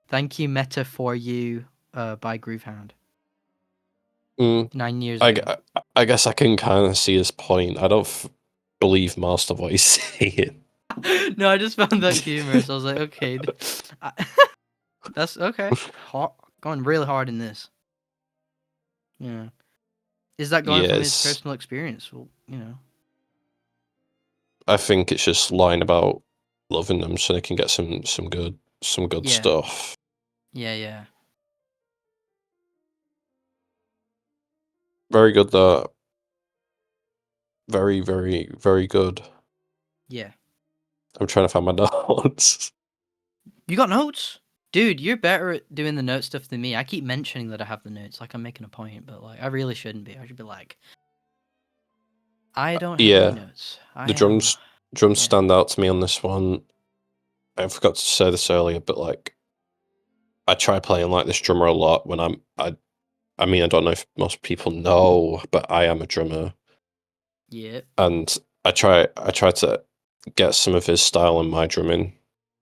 Thank you, Meta for You by Groovehound. 9 years ago. I guess I can kind of see his point. I don't believe most of what he's saying. No, I just found that humorous. I was like, okay. That's okay. Going really hard in this. Yeah. Is that going from his personal experience? Well, I think it's just lying about loving them so they can get some good stuff. Yeah, yeah. Very good though. Very, very, very good. Yeah. I'm trying to find my notes. You got notes? Dude, you're better at doing the note stuff than me. I keep mentioning that I have the notes like I'm making a point, but like I really shouldn't be. I should be like, I don't have any notes. The drums stand out to me on this one. I forgot to say this earlier, but like I try playing like this drummer a lot when I mean I don't know if most people know, but I am a drummer. Yeah. And I try to get some of his style in my drumming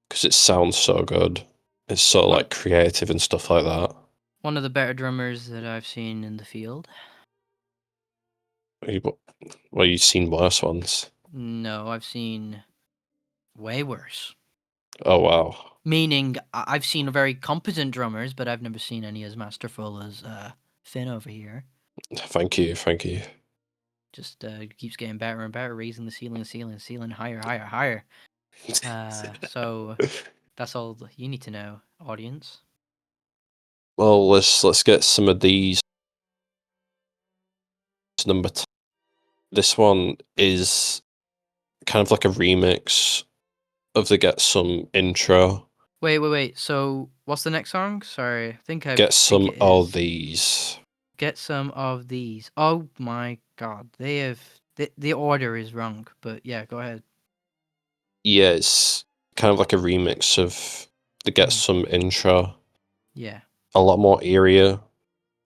because it sounds so good. It's so like creative and stuff like that. One of the better drummers that I've seen in the field. Well, you've seen worse ones. No, I've seen way worse. Oh wow. Meaning, I've seen very competent drummers, but I've never seen any as masterful as Finn over here. Thank you. Just keeps getting better and better, raising the ceiling, higher. So that's all you need to know, audience. Well, let's get some of these. Number 10. This one is kind of like a remix of the Get Some intro. Wait. So what's the next song? Sorry, I think Get think some it of is. these. Get some of these. Oh my god, they have the order is wrong. But yeah, go ahead. Yeah, it's kind of like a remix of the Get Some intro. Yeah. A lot more eerie,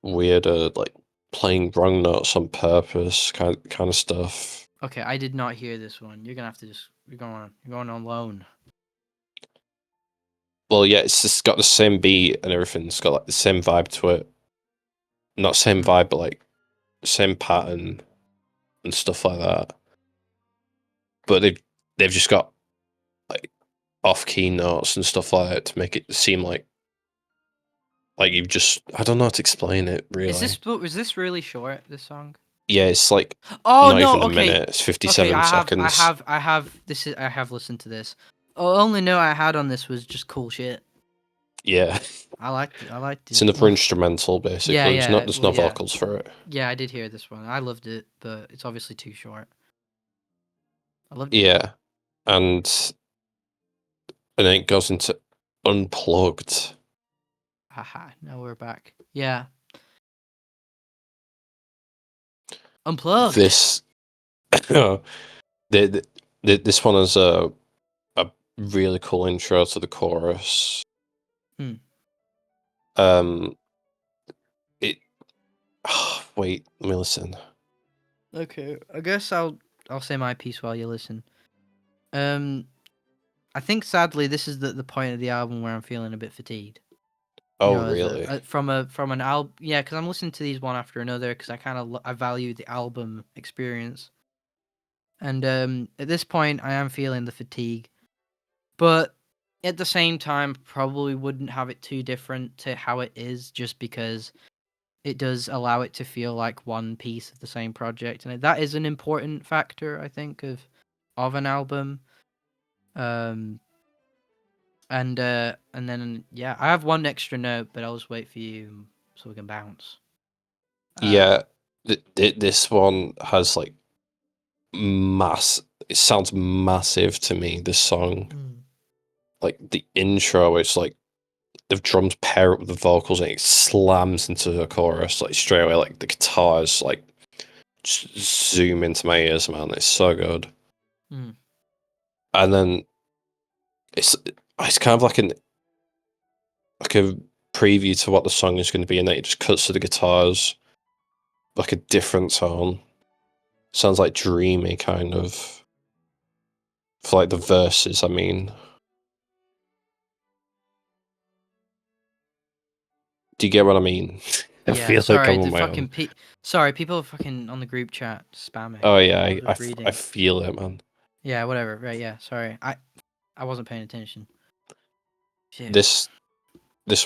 weirder, like playing wrong notes on purpose, kind of stuff. Okay, I did not hear this one. You're gonna have to just you're going on loan. Well, yeah, it's just got the same beat and everything. It's got like the same vibe to it. Not same vibe, but like same pattern and stuff like that. But they've just got like off key notes and stuff like that to make it seem like you've just, I don't know how to explain it really. Was this really short? This song? Yeah, it's like Oh not no. even a Okay. minute. It's Okay. 57 seconds. I have. This is. I have listened to this. The only note I had on this was just cool shit. Yeah, I liked it. I liked it's it. another instrumental basically. Yeah. There's Well, no yeah. vocals for it. Yeah, I did hear this one. I loved it, but it's obviously too short. I loved it. Yeah, and then it goes into Unplugged. Haha. Now we're back. Yeah. Unplugged. This this one has a really cool intro to the chorus. Hmm. It wait, let me listen. Okay. I guess I'll say my piece while you listen. I think sadly this is the point of the album where I'm feeling a bit fatigued. You Oh, know, as really? from an album, yeah, because I'm listening to these one after another because I kind of I value the album experience, and at this point I am feeling the fatigue, but at the same time probably wouldn't have it too different to how it is, just because it does allow it to feel like one piece of the same project, and that is an important factor I think of an album. Um, and then yeah, I have one extra note, but I'll just wait for you so we can bounce. Yeah, this one has like mass. It sounds massive to me. This song, like the intro, it's like the drums pair up with the vocals and it slams into the chorus like straight away. Like the guitars like just zoom into my ears, man. It's so good. And then it's kind of like a preview to what the song is going to be, and then it just cuts to the guitars, like a different tone. Sounds like dreamy, kind of. For like the verses, I mean. Do you get what I mean? I Yeah, feel like sorry, I'm the on my fucking own. sorry, people are fucking on the group chat spamming. Oh yeah, I was just I reading. feel it, man. Yeah, whatever. Right, yeah, sorry. I wasn't paying attention. Shit. This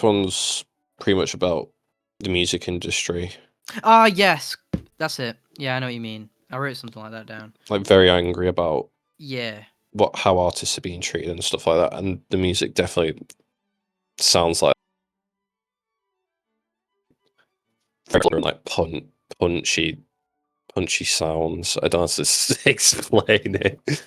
one's pretty much about the music industry. Ah, yes. That's it. Yeah, I know what you mean. I wrote something like that down. Like very angry about Yeah. how artists are being treated and stuff like that, and the music definitely sounds like very like punchy sounds. I don't know how to explain it.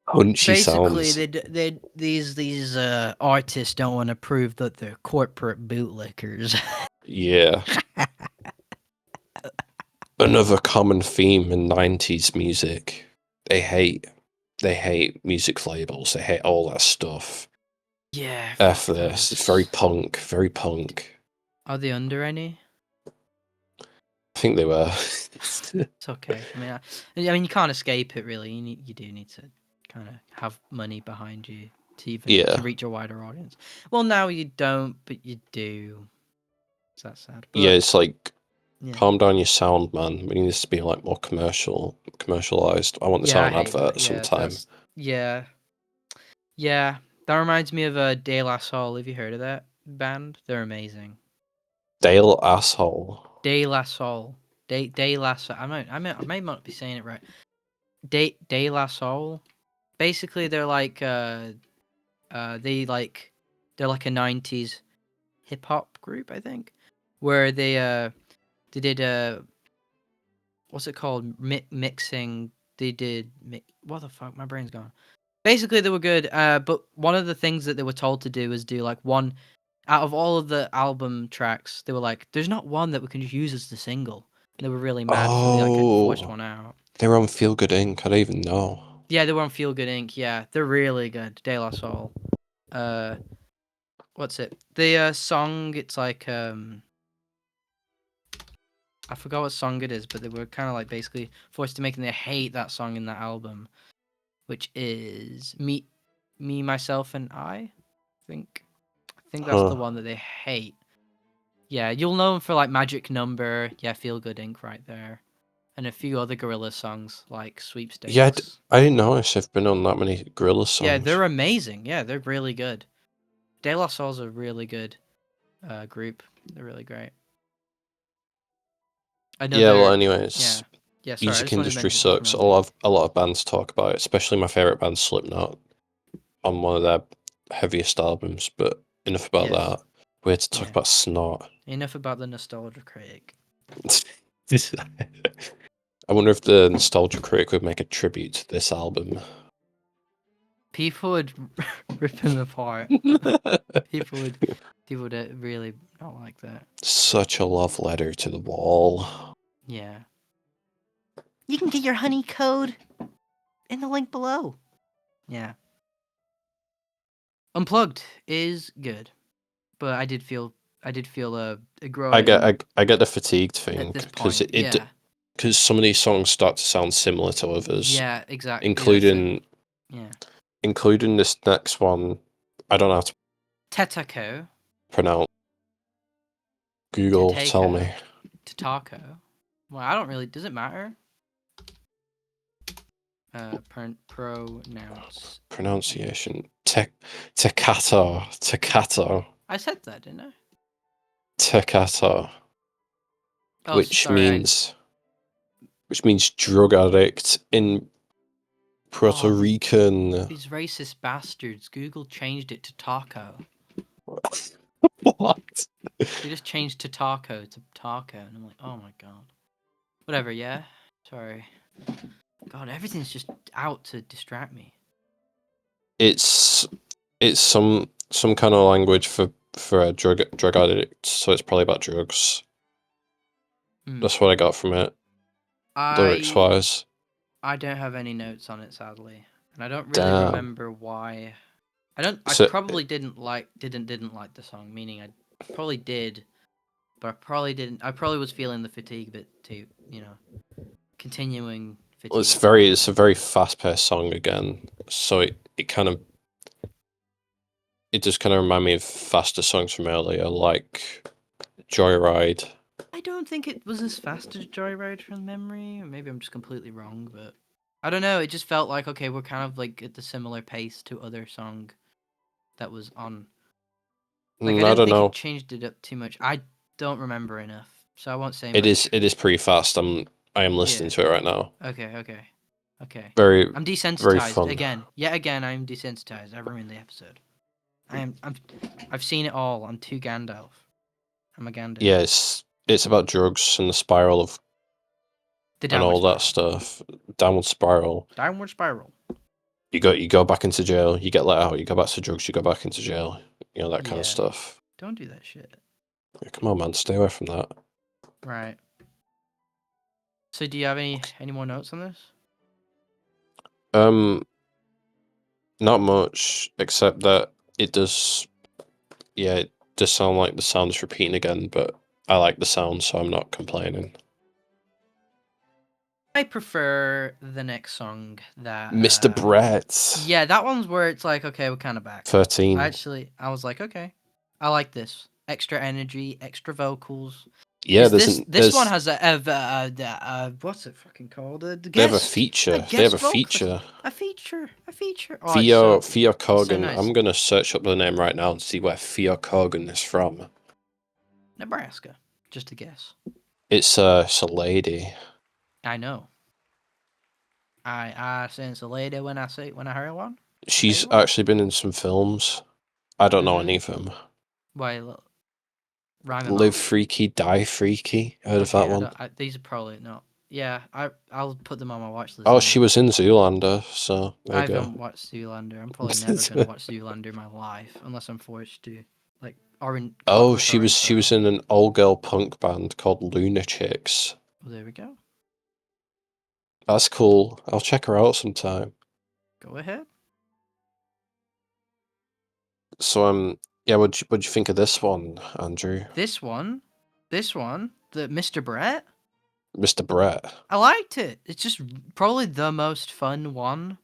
Punchy Basically, sounds. these artists don't want to prove that they're corporate bootlickers. Yeah. Another common theme in 90s music. They hate music labels. They hate all that stuff. Yeah, F fuck this. It's very those. punk. Very punk. Are they under any? I think they were. It's okay. I mean, you can't escape it, really. You do need to kind of have money behind you to even to Yeah. reach a wider audience. Well, now you don't, but you do. So that's sad. Yeah, But it's like yeah, calm down your sound, man. We need this to be like more commercialized. I want this yeah, on I an hate that. advert Yeah, sometime. yeah, yeah. That reminds me of De La Soul. Have you heard of that band? They're amazing. Dale asshole. De La Soul. De La Soul. I may not be saying it right. De La Soul. Basically, they're like they like they're like a 90s hip hop group, I think, where they did what's it called, mixing. They did what the fuck, my brain's gone. Basically, they were good. But one of the things that they were told to do was do like one out of all of the album tracks. They were like, "There's not one that we can just use as the single." And they were really mad, so they like forced one out. They were on Feel Good Inc. I don't even know. Yeah, they were on Feel Good Inc. Yeah, they're really good. De La Soul. What's it? The song. It's like I forgot what song it is, but they were kind of like basically forced to make them hate that song in that album, which is me, myself, and I think that's the one that they hate. Yeah, you'll know them for like Magic Number, yeah, Feel Good Inc. right there, and a few other Gorillaz songs like Yeah, Sweepstakes. I didn't notice they've been on that many Gorillaz Yeah, songs. they're amazing. Yeah, they're really good. De La Soul's a really good group. They're really great. Yeah, well, Another, anyways, yeah. Sorry, I music just wanted to industry mention from sucks. another. A lot of bands talk about it, especially my favorite band, Slipknot, on one of their heaviest albums. But enough about Yes. that. We're here to talk Yeah. about Snot. Enough about the nostalgia critic. I wonder if the Nostalgia Critic would make a tribute to this album. People would rip him apart. People would really not like that. Such a love letter to the wall. Yeah. You can get your honey code in the link below. Yeah. Unplugged is good, but I did feel a growing I get the fatigued thing at this because point. Yeah. because some of these songs start to sound similar to others, Yeah, exactly. That's it. including Yeah. including this next one. I don't know how to Tetaco. pronounce. Google, tell Tetaco. me. Tataco. Well, I don't really. Does it matter? Pronounce. Pronunciation. Teccato. Teccato. I said that, didn't I? Teccato. Oh, Which sorry. means drug addict in Puerto Oh, Rican. these racist bastards. Google changed it to taco. What? They just changed to taco, and I'm like, oh my god. Whatever, yeah? Sorry. God, everything's just out to distract me. It's some kind of language for a drug addict, so it's probably about drugs. That's what I got from it. Lyrics I wise. I don't have any notes on it, sadly, and I don't really Damn. remember why. I So probably didn't like the song. Meaning, I probably did, but I probably didn't. I probably was feeling the fatigue bit too. Continuing fatigue. it's a very fast paced song again. So it kind of it just kind of remind me of faster songs from earlier, like Joyride. I don't think it was as fast as Joyride from memory. Or maybe I'm just completely wrong, but I don't know. It just felt like okay, we're kind of like at the similar pace to other song that was on. Like I I didn't don't think it know. changed it up too much. I don't remember enough, so I won't say It much. is pretty fast. I am listening Yeah. to it right now. Okay. Very I'm very desensitized fun. again. Yet again, I'm desensitized. I ruined the episode. I've seen it all. I'm too Gandalf. I'm a Gandalf. Yeah, it's about drugs and the spiral of The and downward all spiral. that stuff. Downward spiral. Downward spiral. You go back into jail, you get let out, you go back to drugs, you go back into jail. You know, that kind of Yeah. stuff. Don't do that shit. Yeah, come on, man, stay away from that. Right. So, do you have any more notes on this? Not much, except that it does. Yeah, it does sound like the sound is repeating again, but I like the sound, so I'm not complaining. I prefer the next song that Mr. Brett. Yeah, that one's where it's like, okay, we're kind of back. 13. I was like, okay, I like this. Extra energy, extra vocals. Yeah, This one has what's it fucking called? A guest. They have a feature. They have a feature. A feature. Oh, it's Theo Kogan. nice. I'm gonna search up the name right now and see where Theo Kogan is from. Nebraska. Just a guess. It's a lady. I know. I sense a lady when I hear one. She's actually been in some films. I don't know any of them. Why? Live Freaky, Die Freaky. Heard of that one? These are probably not. Yeah, I'll put them on my watch list Oh, now. she was in Zoolander, so there I you go. haven't watched Zoolander. I'm probably never gonna watch Zoolander in my life unless I'm forced to. Like Orange, Oh, Clockwork she Orange was style. in an all girl punk band called Lunatics. Well, there we go. That's cool. I'll check her out sometime. Go ahead. So yeah, what'd you think of this one, Andrew? This one, the Mr. Brett. Mr. Brett. I liked it. It's just probably the most fun one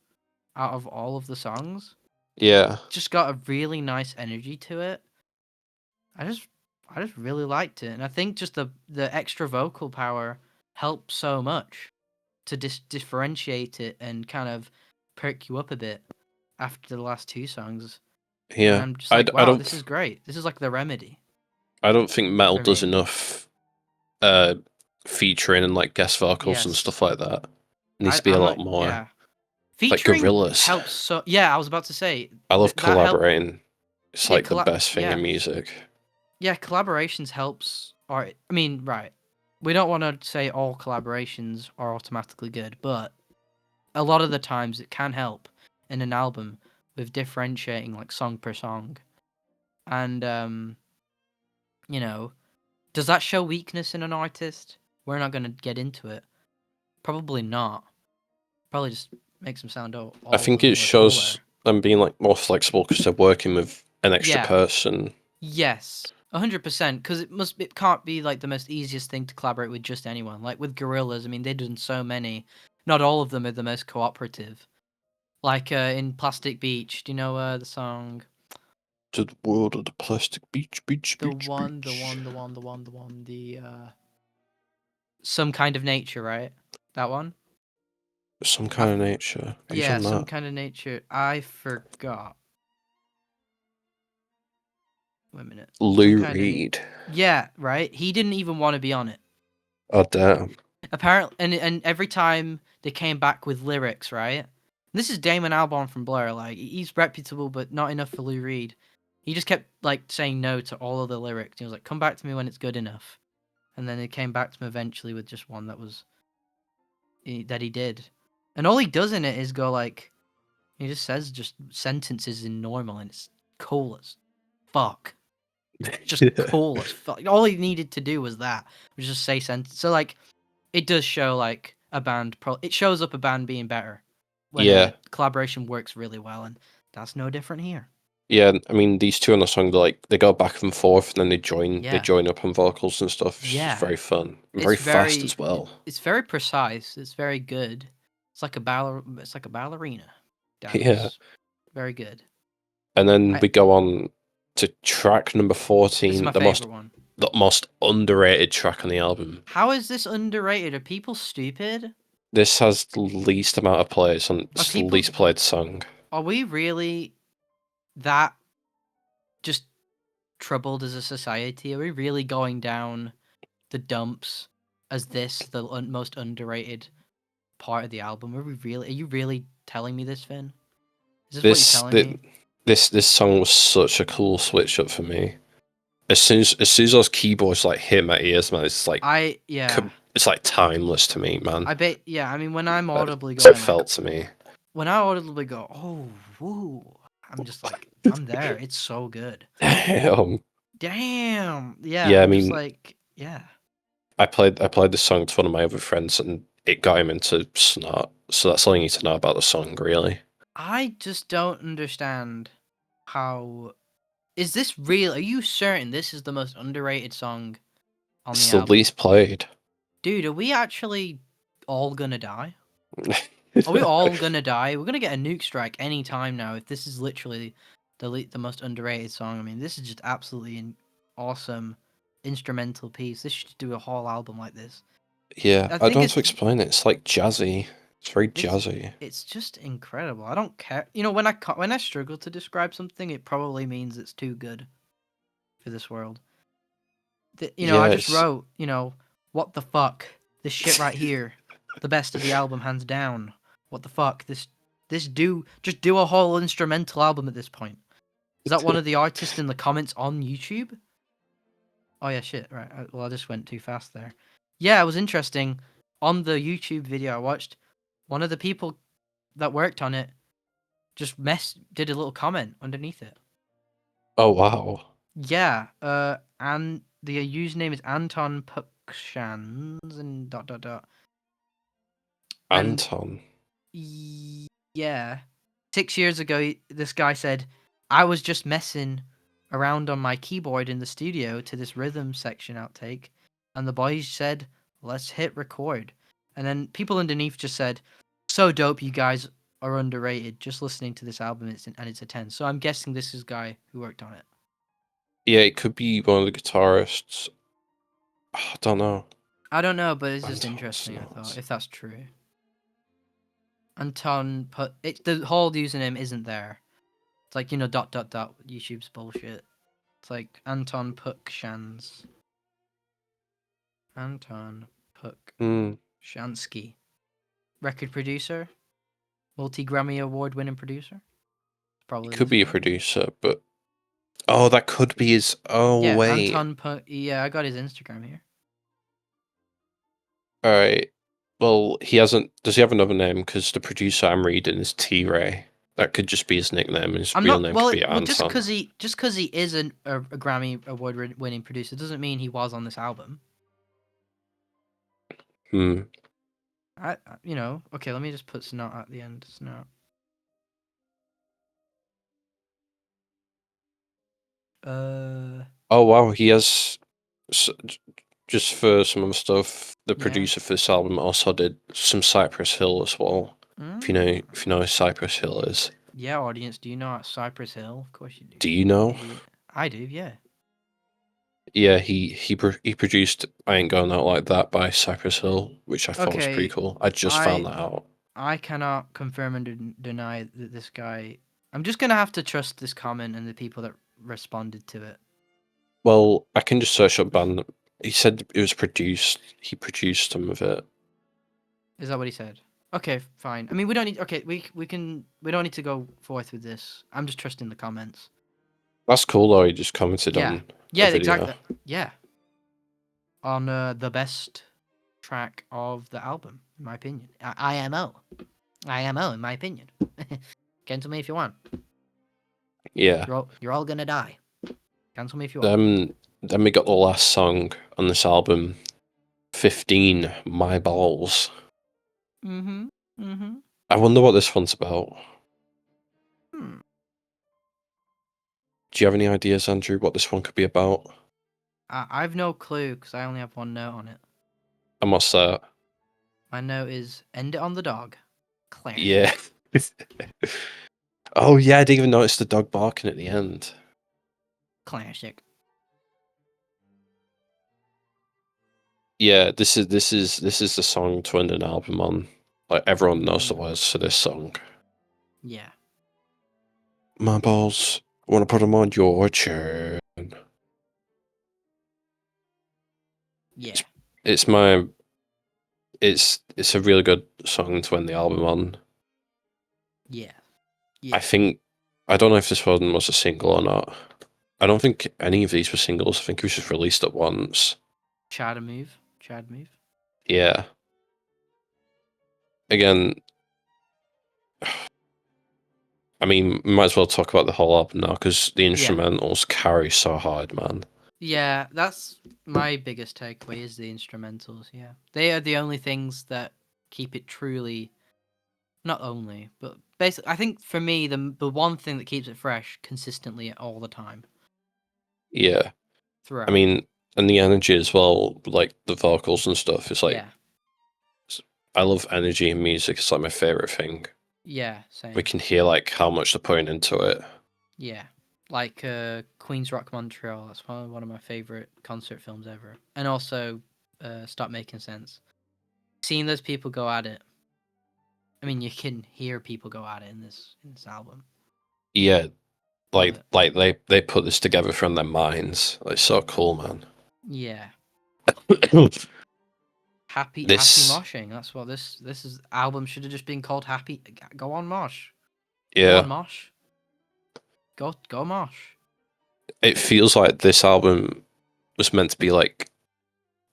out of all of the songs. Yeah. Just got a really nice energy to it. I just really liked it, and I think just the extra vocal power helps so much to differentiate it and kind of perk you up a bit after the last two songs. And Yeah. I'm just I, like, d- I wow, don't this is great. This is like the remedy I don't think metal for does me. enough featuring and like guest vocals and Yes, stuff like that. Needs to be a lot more. yeah. Like Featuring Gorillaz. helps so. Yeah, I was about to say I love that help. collaborating. It's Yeah, like the best thing in yeah, music. yeah. Collaborations helps. Or I mean, right. We don't want to say all collaborations are automatically good, but a lot of the times it can help in an album with differentiating like song per song. And you know, does that show weakness in an artist? We're not going to get into it. Probably not. Probably just makes them sound I all think the it more shows cooler. them being like more flexible because they're working with an extra Yeah. person. Yes. 100%. Because it can't be like the most easiest thing to collaborate with just anyone. Like with Gorillaz, I mean, they've done so many. Not all of them are the most cooperative. Like in Plastic Beach, do you know the song? To the world of the plastic beach, beach, The beach, one, the beach. one, the one, the one, the one, the Some Kind of Nature, right? That one? Some I kind of nature. Who's Yeah, on Some that? Kind of Nature. I forgot. Wait a minute. Some Lou Kind of Reed. Yeah, right? He didn't even want to be on it. Oh damn. Apparently, and every time they came back with lyrics, right? This is Damon Albarn from Blur. Like he's reputable, but not enough for Lou Reed. He just kept like saying no to all of the lyrics. He was like, "Come back to me when it's good enough." And then he came back to me eventually with just one that was that he did. And all he does in it is go like, he just says just sentences in normal, and it's cool as fuck. Just Yeah. cool as fuck. All he needed to do was that, was just say sentences. So like, it does show like a band. It shows up a band being better when Yeah. a collaboration works really well, and that's no different here. Yeah, I mean these two on the song they go back and forth and then they Yeah, join up on vocals and stuff. It's just yeah. very fun. And It's very fast as very, well. it's very precise. It's very good. It's like a ballerina Yeah. dance. Very good. And then I we go on to track number This is 14, my favorite one. the most underrated track on the album. How is this underrated? Are people stupid? This has the least amount of plays on Are it's the people? least played song. Are we really that just troubled as a society? Are we really going down the dumps as this the most underrated part of the album? Are we really? Are you really telling me this, Finn? Is this what you're This telling the, me? this song was such a cool switch up for me. As soon as those keyboards like hit my ears, man, Yeah. it's like timeless to me, man. I bet. Yeah. I mean, when I'm audibly So it going like, felt to me. when I audibly go, oh, woo, I'm just like, I'm there. It's so good. Damn. Yeah. Yeah, I I'm just mean, like, yeah. I played the song to one of my other friends, and it got him into Snot. So that's all you need to know about the song, really. I just don't understand how. Is this real? Are you certain this is the most underrated song on the It's the album? least played. Dude, are we actually all gonna die? Are we all gonna die? We're gonna get a nuke strike any time now if this is literally the most underrated song. I mean, this is just absolutely an awesome instrumental piece. This should do a whole album like this. Yeah, I I don't think know how to explain it. It's like jazzy. It's very jazzy. it's just incredible. I don't care. When I struggle to describe something, it probably means it's too good for this world. Yeah, I just it's wrote, what the fuck? This shit right here. The best of the album, hands down. What the fuck? Just do a whole instrumental album at this point. Is that one of the artists in the comments on YouTube? Oh yeah, shit. Right. Well, I just went too fast there. Yeah, it was interesting. on the YouTube video I watched, one of the people that worked on it just did a little comment underneath it. Oh wow. Yeah, and the username is Anton Pukshans and dot dot dot. And Anton. yeah, 6 years ago, this guy said, I was just messing around on my keyboard in the studio to this rhythm section outtake, and the boys said, let's hit record. And then people underneath just said, so dope, you guys are underrated. Just listening to this album, it's a 10. So I'm guessing this is guy who worked on it. Yeah, it could be one of the guitarists. I don't know. I don't know, but it's just Anton interesting, I thought, Snot. if that's true. Anton put it. The whole username isn't there. It's like, dot dot dot. YouTube's bullshit. It's like Anton Pukshansky. Anton Pukshansky. Record producer, multi-Grammy award-winning producer. He Probably could this be a guy. producer, but that could be his. Oh Yeah, wait. Yeah, I got his Instagram here. All right. Well, he hasn't. Does he have another name? Because the producer I'm reading is T Ray. That could just be his nickname. His I'm real not name well. could be Just Anton. because he is a Grammy award-winning producer doesn't mean he was on this album. Hmm. Okay, let me just put Snot at the end. Snot. Oh wow, he has. Just for some other stuff, the Yeah. producer for this album also did some Cypress Hill as well. If you know, Mm. if you know who Cypress Hill is. Yeah, audience, do you know Cypress Hill? Of course you do. Do you know? Idiot. I do, yeah. Yeah, he produced "I Ain't Going Out Like That" by Cypress Hill, which I thought was pretty Okay, cool. I just found I that out. I cannot confirm and deny that this guy. I'm just gonna have to trust this comment and the people that responded to it. Well, I can just search up band. He said it was produced. He produced some of it. Is that what he said? Okay, fine. I mean, we don't need. Okay, we don't need to go forth with this. I'm just trusting the comments. That's cool though. He just commented Yeah, on a yeah, video. exactly. Yeah, on the best track of the album, in my opinion. IMO, in my opinion. Cancel me if you want. Yeah. You're all gonna die. Cancel me if you want. Then we got the last song on this album, 15, My Balls. Mm-hmm. Mm-hmm. I wonder what this one's about. Hmm. Do you have any ideas, Andrew, what this one could be about? I've no clue because I only have one note on it. And what's that? My note is end it on the dog. Yeah. Classic. Oh yeah, I didn't even notice the dog barking at the end. Classic. Yeah, this is the song to end an album on. Like everyone knows the words to this song. Yeah. My balls, wanna put them on your chair. Yeah. It's my. It's a really good song to end the album on. Yeah. I Yeah. think I don't know if this one was a single or not. I don't think any of these were singles. I think it was just released at once. Chad move. Chad move. Yeah. Again, I mean, we might as well talk about the whole album now because the Yeah. instrumentals carry so hard, man. Yeah, that's my biggest takeaway is the instrumentals, yeah. They are the only things that keep it truly not only, but basically I think for me the one thing that keeps it fresh consistently all the time Yeah. I throughout. mean, and the energy as well, like the vocals and stuff. It's like Yeah. I love energy in music. It's like my favorite thing. Yeah, We same. can hear like how much they're putting into it. Yeah. Like Queen's Rock Montreal, that's one of my favorite concert films ever. And also Stop Making Sense. Seeing those people go at it. I mean, you can hear people go at it in this album. Yeah, Love it. like they put this together from their minds. Like so cool, man. Yeah. Happy This, moshing. That's what this is. Album should have just been called Happy. Go on mosh. Go on yeah, mosh. Go mosh. it feels like this album was meant to be like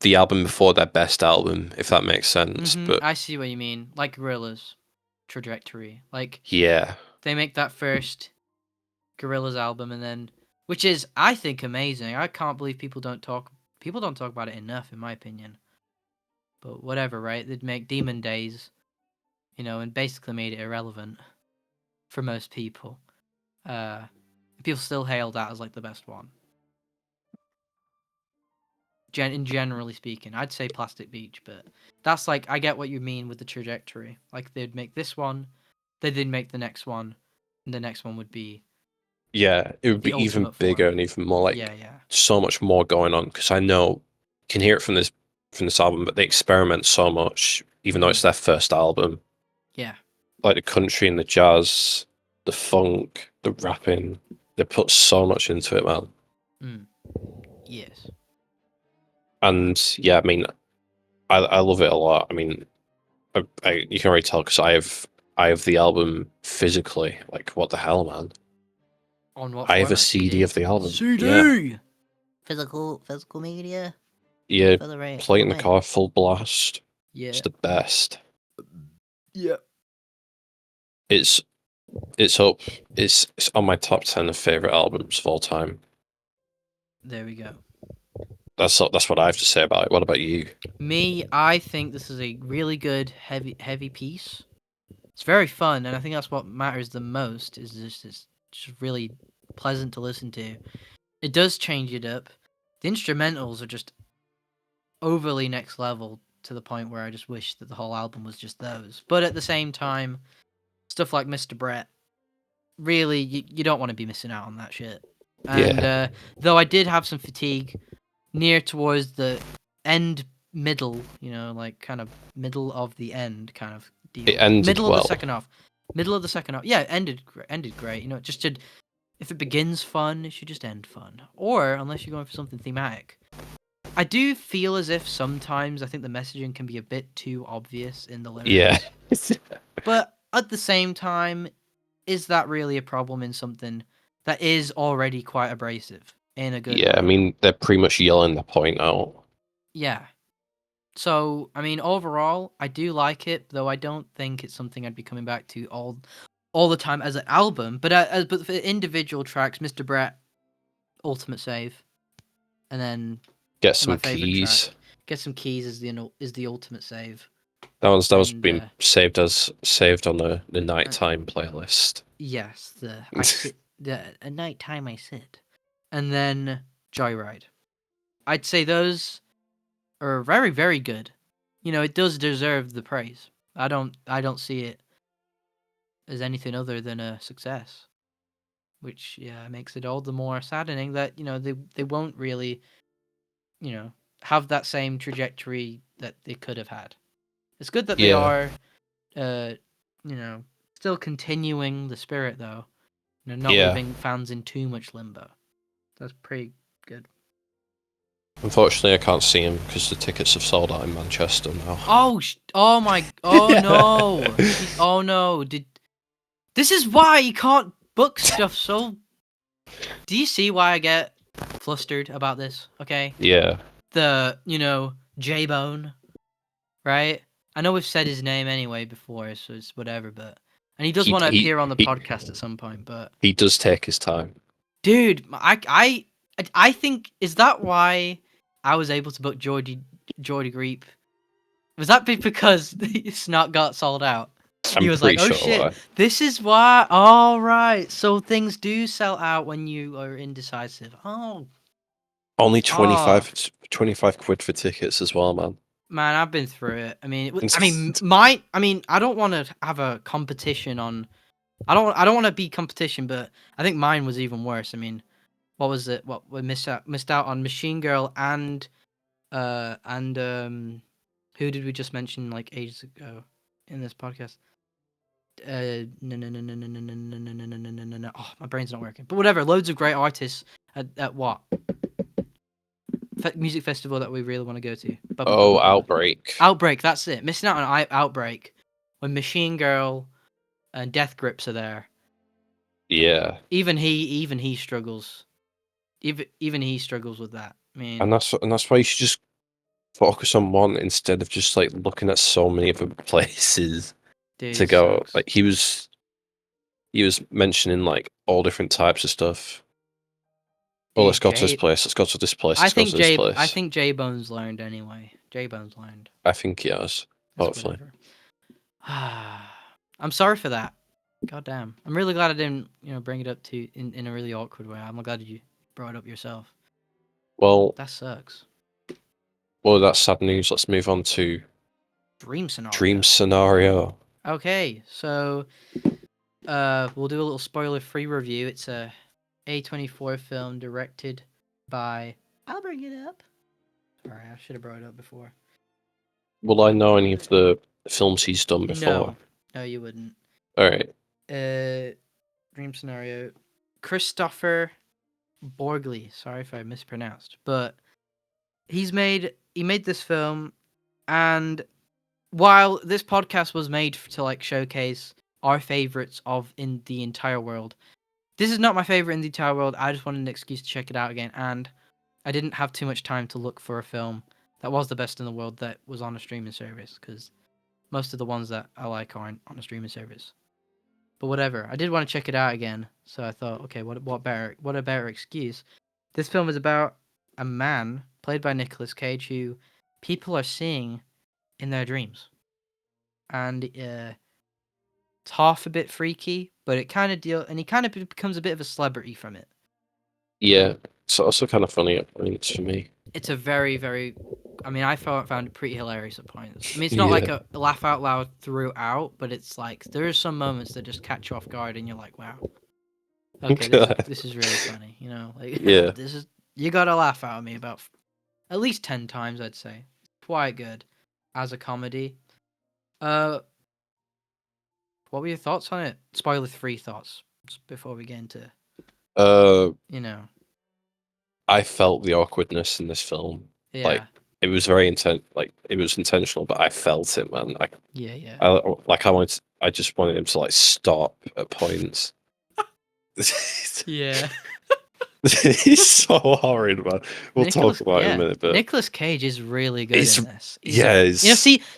the album before their best album, if that makes sense. But I see what you mean. Like Gorillaz trajectory. Like yeah, they make that first Gorillaz album and then, which is, I think, amazing. I can't believe people don't talk about it enough, in my opinion. But whatever, right? They'd make Demon Days, and basically made it irrelevant for most people. People still hail that as like the best one. Generally speaking, I'd say Plastic Beach, but that's like, I get what you mean with the trajectory. Like they'd make this one, they did make the next one, and the next one would be yeah, it would the be even ultimate bigger form. and even more like Yeah. so much more going on. Because I know you can hear it from this album, but they experiment so much, even though it's their first album. Yeah. Like the country and the jazz, the funk, the rapping, they put so much into it, man. Yes. And yeah, I mean, I love it a lot. I mean, you can already tell because I have the album physically. Like, what the hell, man? On what I have a format? CD of the album. CD. Yeah, Physical media. yeah. For the right. Play it in the car, full blast. Yeah. It's the best. Yeah. It's up. It's on my top 10 of favorite albums of all time. There we go. That's what I have to say about it. What about you? Me, I think this is a really good heavy piece. It's very fun, and I think that's what matters the most. Is it's just really pleasant to listen to. It does change it up. The instrumentals are just overly next level to the point where I just wish that the whole album was just those. But at the same time, stuff like Mr. Brett, really, you don't want to be missing out on that shit. And though I did have some fatigue near towards the middle, like kind of middle of the end kind of deal. It ended middle well. Of the second half. Middle of the second half. Yeah, it ended great. Just should, if it begins fun, it should just end fun. Or unless you're going for something thematic. I do feel as if sometimes I think the messaging can be a bit too obvious in the lyrics. Yeah. But at the same time, is that really a problem in something that is already quite abrasive in a good way? I mean, they're pretty much yelling the point out. Yeah. So, I mean, overall, I do like it, though I don't think it's something I'd be coming back to all the time as an album. But but for individual tracks, Mr. Brett, Ultimate Save, and then Get some my favorite keys. track, Get Some Keys is the ultimate save. That was been saved on the nighttime playlist. Yes, a nighttime I sit, and then Joyride. I'd say those are very, very good. It does deserve the praise. I don't see it as anything other than a success, which makes it all the more saddening that they won't really have that same trajectory that they could have had. It's good that they are still continuing the spirit though, not leaving fans in too much limbo. That's pretty good. Unfortunately, I can't see him because the tickets have sold out in Manchester now. Oh my! Oh no! Oh no! This is why you can't book stuff so. Do you see why I get flustered about this? Okay. Yeah. The J-Bone, right? I know we've said his name anyway before, so it's whatever. And he does want to appear on the podcast at some point, but he does take his time. Dude, I think, is that why I was able to book Jordy Greep? Was that because Snot got sold out? He was like, "Oh shit, this is why." All right, so things do sell out when you are indecisive. Oh, only 25 quid for tickets as well, man. Man, I've been through it. I mean, I don't want to have a competition on. I don't want to be competition, but I think mine was even worse. I mean, what was it? What we missed out on Machine Girl and who did we just mention like ages ago in this podcast? No. Oh, my brain's not working. But whatever. Loads of great artists at what music festival that we really want to go to. Outbreak. Outbreak. That's it. Missing out on Outbreak when Machine Girl and Death Grips are there. Yeah. Even he struggles. Even he struggles with that. I mean, and that's why you should just focus on one instead of just like looking at so many other places Dude, to it go. sucks. Like he was mentioning like all different types of stuff. Oh, let's Dude, go to this place. Let's go to this place. Let's go to this I place. think J Bones learned anyway. J Bones learned. I think he has. It's Hopefully. whatever. I'm sorry for that. God damn. I'm really glad I didn't, bring it up to in a really awkward way. I'm glad you brought it up yourself. Well, That sucks. well, that's sad news. Let's move on to Dream scenario. dream scenario. Okay, so we'll do a little spoiler-free review. It's a A24 film directed by. I'll bring it up. Sorry, I should have brought it up before. Will I know any of the films he's done before? No, you wouldn't. All right. Dream scenario. Kristoffer Borgli. Sorry if I mispronounced, but he made this film, and while this podcast was made to like showcase our favorites of in the entire world, this is not my favorite in the entire world. I just wanted an excuse to check it out again, and I didn't have too much time to look for a film that was the best in the world that was on a streaming service, because most of the ones that I like aren't on a streaming service. But whatever, I did want to check it out again, so I thought, okay, what a better excuse. This film is about a man played by Nicolas Cage who people are seeing in their dreams, and it's half a bit freaky, but it kind of he kind of becomes a bit of a celebrity from it. Yeah, it's also kind of funny at points for me. It's a very, very. I mean, I found it pretty hilarious at points. I mean, it's not like a laugh out loud throughout, but it's like there are some moments that just catch you off guard, and you're like, "Wow, okay, this is really funny." Like Yeah. this is you gotta laugh out of me about at least 10 times, I'd say. Quite good as a comedy. What were your thoughts on it? Spoiler-free thoughts before we get into. I felt the awkwardness in this film. Yeah. Like it was very it was intentional, but I felt it, man. Yeah. I just wanted him to like stop at points. Yeah. He's so horrid, man. We'll talk about it in a minute, but Nicolas Cage is really good in this.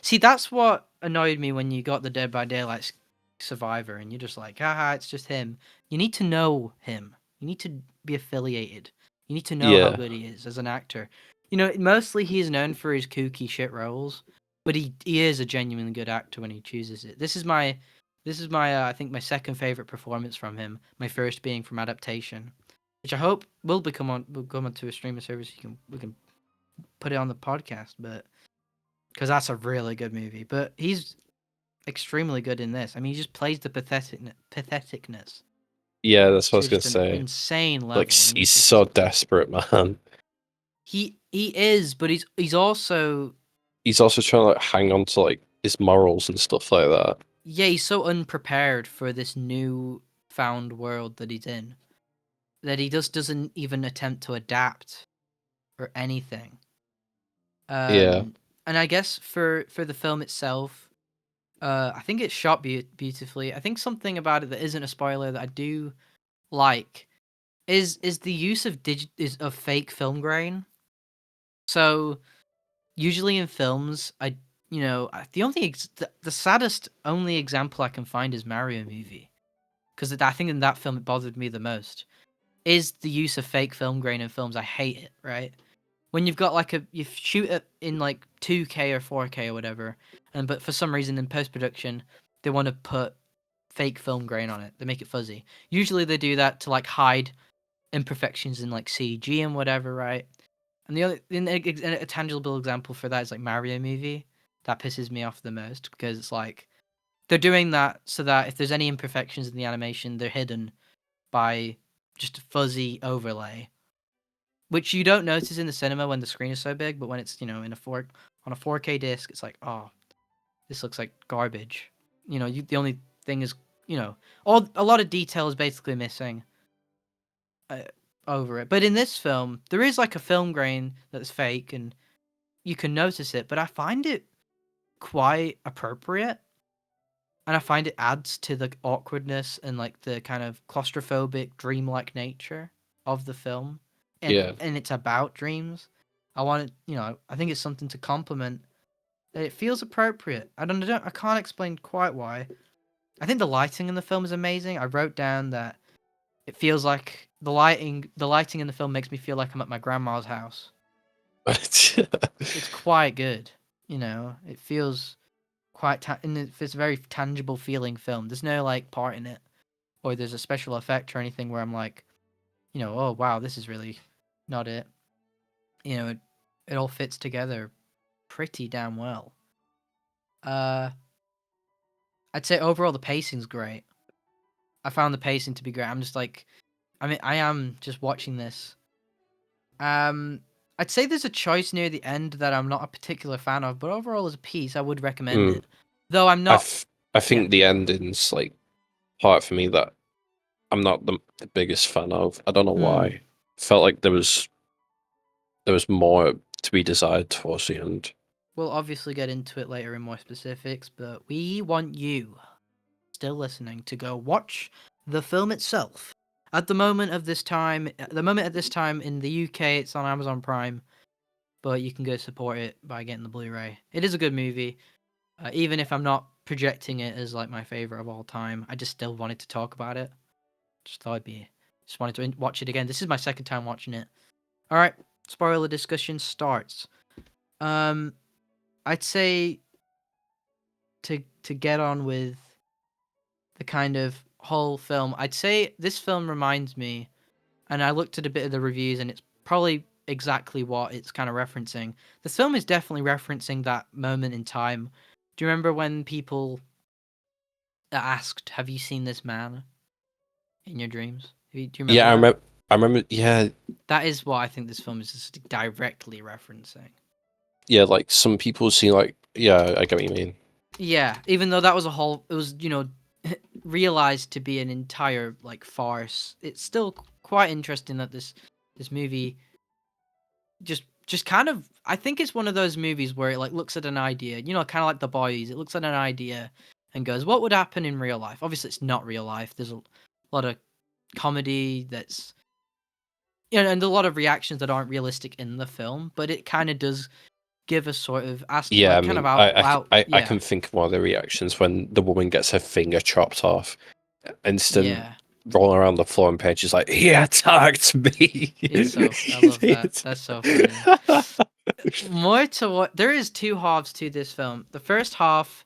See, that's what annoyed me when you got the Dead by Daylight survivor, and you're just like, haha, it's just him. You need to know him. You need to be affiliated. You need to know how good he is as an actor. Mostly he's known for his kooky shit roles, but he is a genuinely good actor when he chooses it. This is my I think my second favorite performance from him. My first being from Adaptation, which I hope will come onto a streaming service. We can put it on the podcast, but because that's a really good movie. But he's extremely good in this. I mean, he just plays the patheticness. Yeah, that's what I was gonna say. Insane level. Like he's so desperate, man. He is, but he's also trying to like hang on to like his morals and stuff like that. Yeah, he's so unprepared for this new found world that he's in that he just doesn't even attempt to adapt or anything. Yeah. And I guess for the film itself, I think it's shot beautifully. I think something about it that isn't a spoiler that I do like is the use of of fake film grain. So usually in films, the saddest only example I can find is Mario movie, because I think in that film it bothered me the most. Is the use of fake film grain in films. I hate it. Right. When you've got you shoot it in like 2K or 4K or whatever, but for some reason in post production they want to put fake film grain on it. They make it fuzzy. Usually they do that to like hide imperfections in like CG and whatever, right? And a tangible example for that is like Mario movie. That pisses me off the most, because it's like they're doing that so that if there's any imperfections in the animation, they're hidden by just a fuzzy overlay, which you don't notice in the cinema when the screen is so big, but when it's on a 4K disc, it's like, oh, this looks like garbage. The only thing is, a lot of detail is basically missing over it. But in this film, there is like a film grain that's fake, and you can notice it. But I find it quite appropriate, and I find it adds to the awkwardness and like the kind of claustrophobic, dreamlike nature of the film. And it's about dreams. I want it, I think it's something to compliment. It feels appropriate. I can't explain quite why. I think the lighting in the film is amazing. I wrote down that it feels like the lighting in the film makes me feel like I'm at my grandma's house. It's quite good. It feels and it's a very tangible feeling film. There's no like part in it, or there's a special effect or anything where I'm like, oh wow, this is really not it. It all fits together pretty damn well. I'd say overall the pacing's great. I found the pacing to be great. I'm just like, I am just watching this. I'd say there's a choice near the end that I'm not a particular fan of, but overall as a piece, I would recommend it. Though I'm not. I think the ending's like part for me that I'm not the biggest fan of. I don't know why. Felt like there was more to be desired towards the end. We'll obviously get into it later in more specifics, but we want you, still listening, to go watch the film itself. At the moment at this time in the UK, it's on Amazon Prime, but you can go support it by getting the Blu-ray. It is a good movie, even if I'm not projecting it as like my favorite of all time. I just still wanted to talk about it. Just wanted to watch it again. This is my second time watching it. All right, spoiler discussion starts. I'd say to get on with the kind of whole film, I'd say this film reminds me, and I looked at a bit of the reviews, and it's probably exactly what it's kind of referencing. The film is definitely referencing that moment in time. Do you remember when people asked, "Have you seen this man in your dreams?" Do you remember Yeah, that? I remember. Yeah, That is what I think this film is just directly referencing. yeah. Like some people see, like, yeah, I get what you mean. Yeah, even though that was it was, realized to be an entire like farce. It's still quite interesting that this movie just kind of, I think it's one of those movies where it like looks at an idea, kind of like The Boys. It looks at an idea and goes, "What would happen in real life?" Obviously, it's not real life. There's a lot of comedy that's and a lot of reactions that aren't realistic in the film, but it kind of does give a sort of Yeah, I kind of mean, out. I Yeah, can think of one of the reactions when the woman gets her finger chopped off. Instant yeah. rolling around the floor and Paige is like, he attacked me. I love that. That's so funny. More to what there is two halves to this film. The first half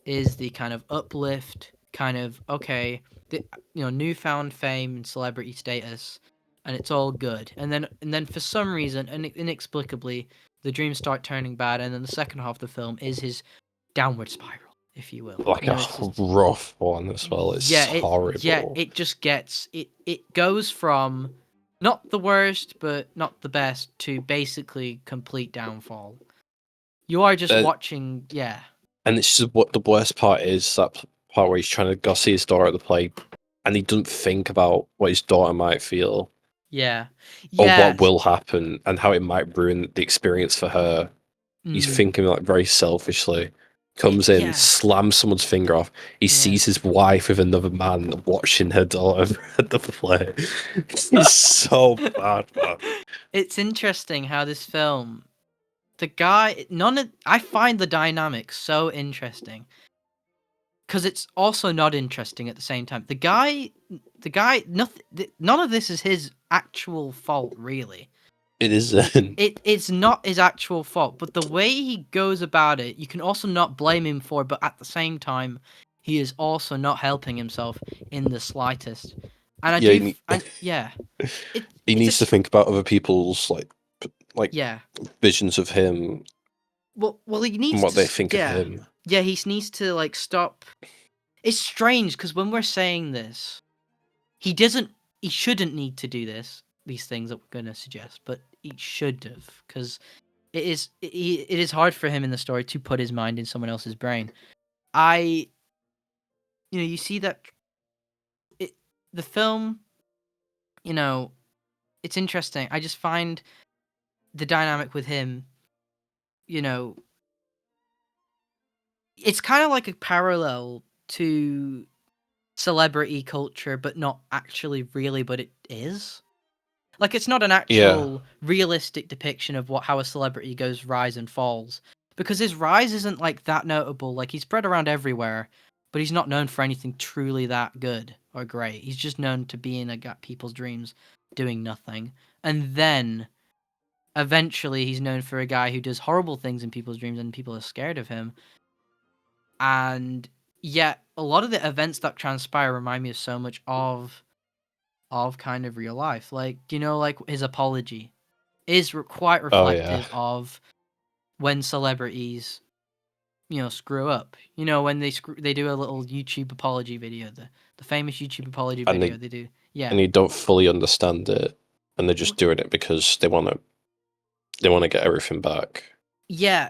is the kind of uplift, kind of okay, newfound fame and celebrity status, and it's all good. And then for some reason, inexplicably, the dreams start turning bad, and then the second half of the film is his downward spiral, if you will. Like a It's just rough one as well. It's horrible. it just gets it goes from not the worst but not the best to basically complete downfall. You are just watching, yeah. And it's just what the worst part is, that part where he's trying to go see his daughter at the play, and he doesn't think about what his daughter might feel Yeah. or Yeah. what will happen and how it might ruin the experience for her. He's thinking like very selfishly. Comes in, Yeah. slams someone's finger off. He sees his wife with another man watching her daughter at the play. It's so bad, man. It's interesting how this film, I find the dynamic so interesting because it's also not interesting at the same time. Nothing, none of this is his actual fault, really. It isn't. It's not his actual fault, but the way he goes about it, you can also not blame him for. But at the same time, he is also not helping himself in the slightest. And I Yeah, do, and yeah, he it's needs to think about other people's like yeah. visions of him Well, he and needs what to, they think of him. yeah, he needs to like stop. It's strange because when we're saying this, he shouldn't need to do these things that we're gonna suggest, but he should have because it is hard for him in the story to put his mind in someone else's brain. You see that the film, it's interesting. I just find the dynamic with him, you know, it's kind of like a parallel to celebrity culture, but not actually really, but it is. Like, it's not an actual realistic depiction of how a celebrity goes rise and falls, because his rise isn't like that notable. Like, he's spread around everywhere, but he's not known for anything truly that good or great. He's just known to be in people's dreams, doing nothing, and then eventually he's known for a guy who does horrible things in people's dreams, and people are scared of him. And yet, a lot of the events that transpire remind me of so much of kind of real life. Like, like his apology is quite reflective of when celebrities, screw up. When they do a little YouTube apology video, the famous YouTube apology video they do. Yeah. And you don't fully understand it, and they're just doing it because they want to get everything back. Yeah,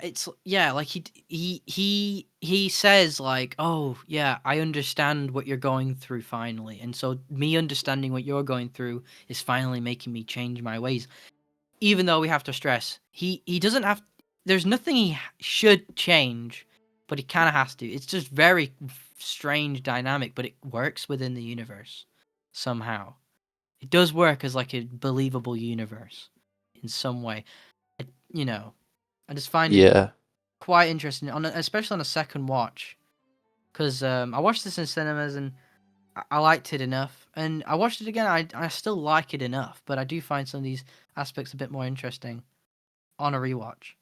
like he says like, "Oh, yeah, I understand what you're going through finally." And so me understanding what you're going through is finally making me change my ways. Even though we have to stress, he doesn't have, there's nothing he should change, but he kind of has to. It's just very strange dynamic, but it works within the universe somehow. It does work as like a believable universe in some way. I just find it quite interesting, especially on a second watch, because I watched this in cinemas and I liked it enough, and I watched it again. I still like it enough, but I do find some of these aspects a bit more interesting on a rewatch.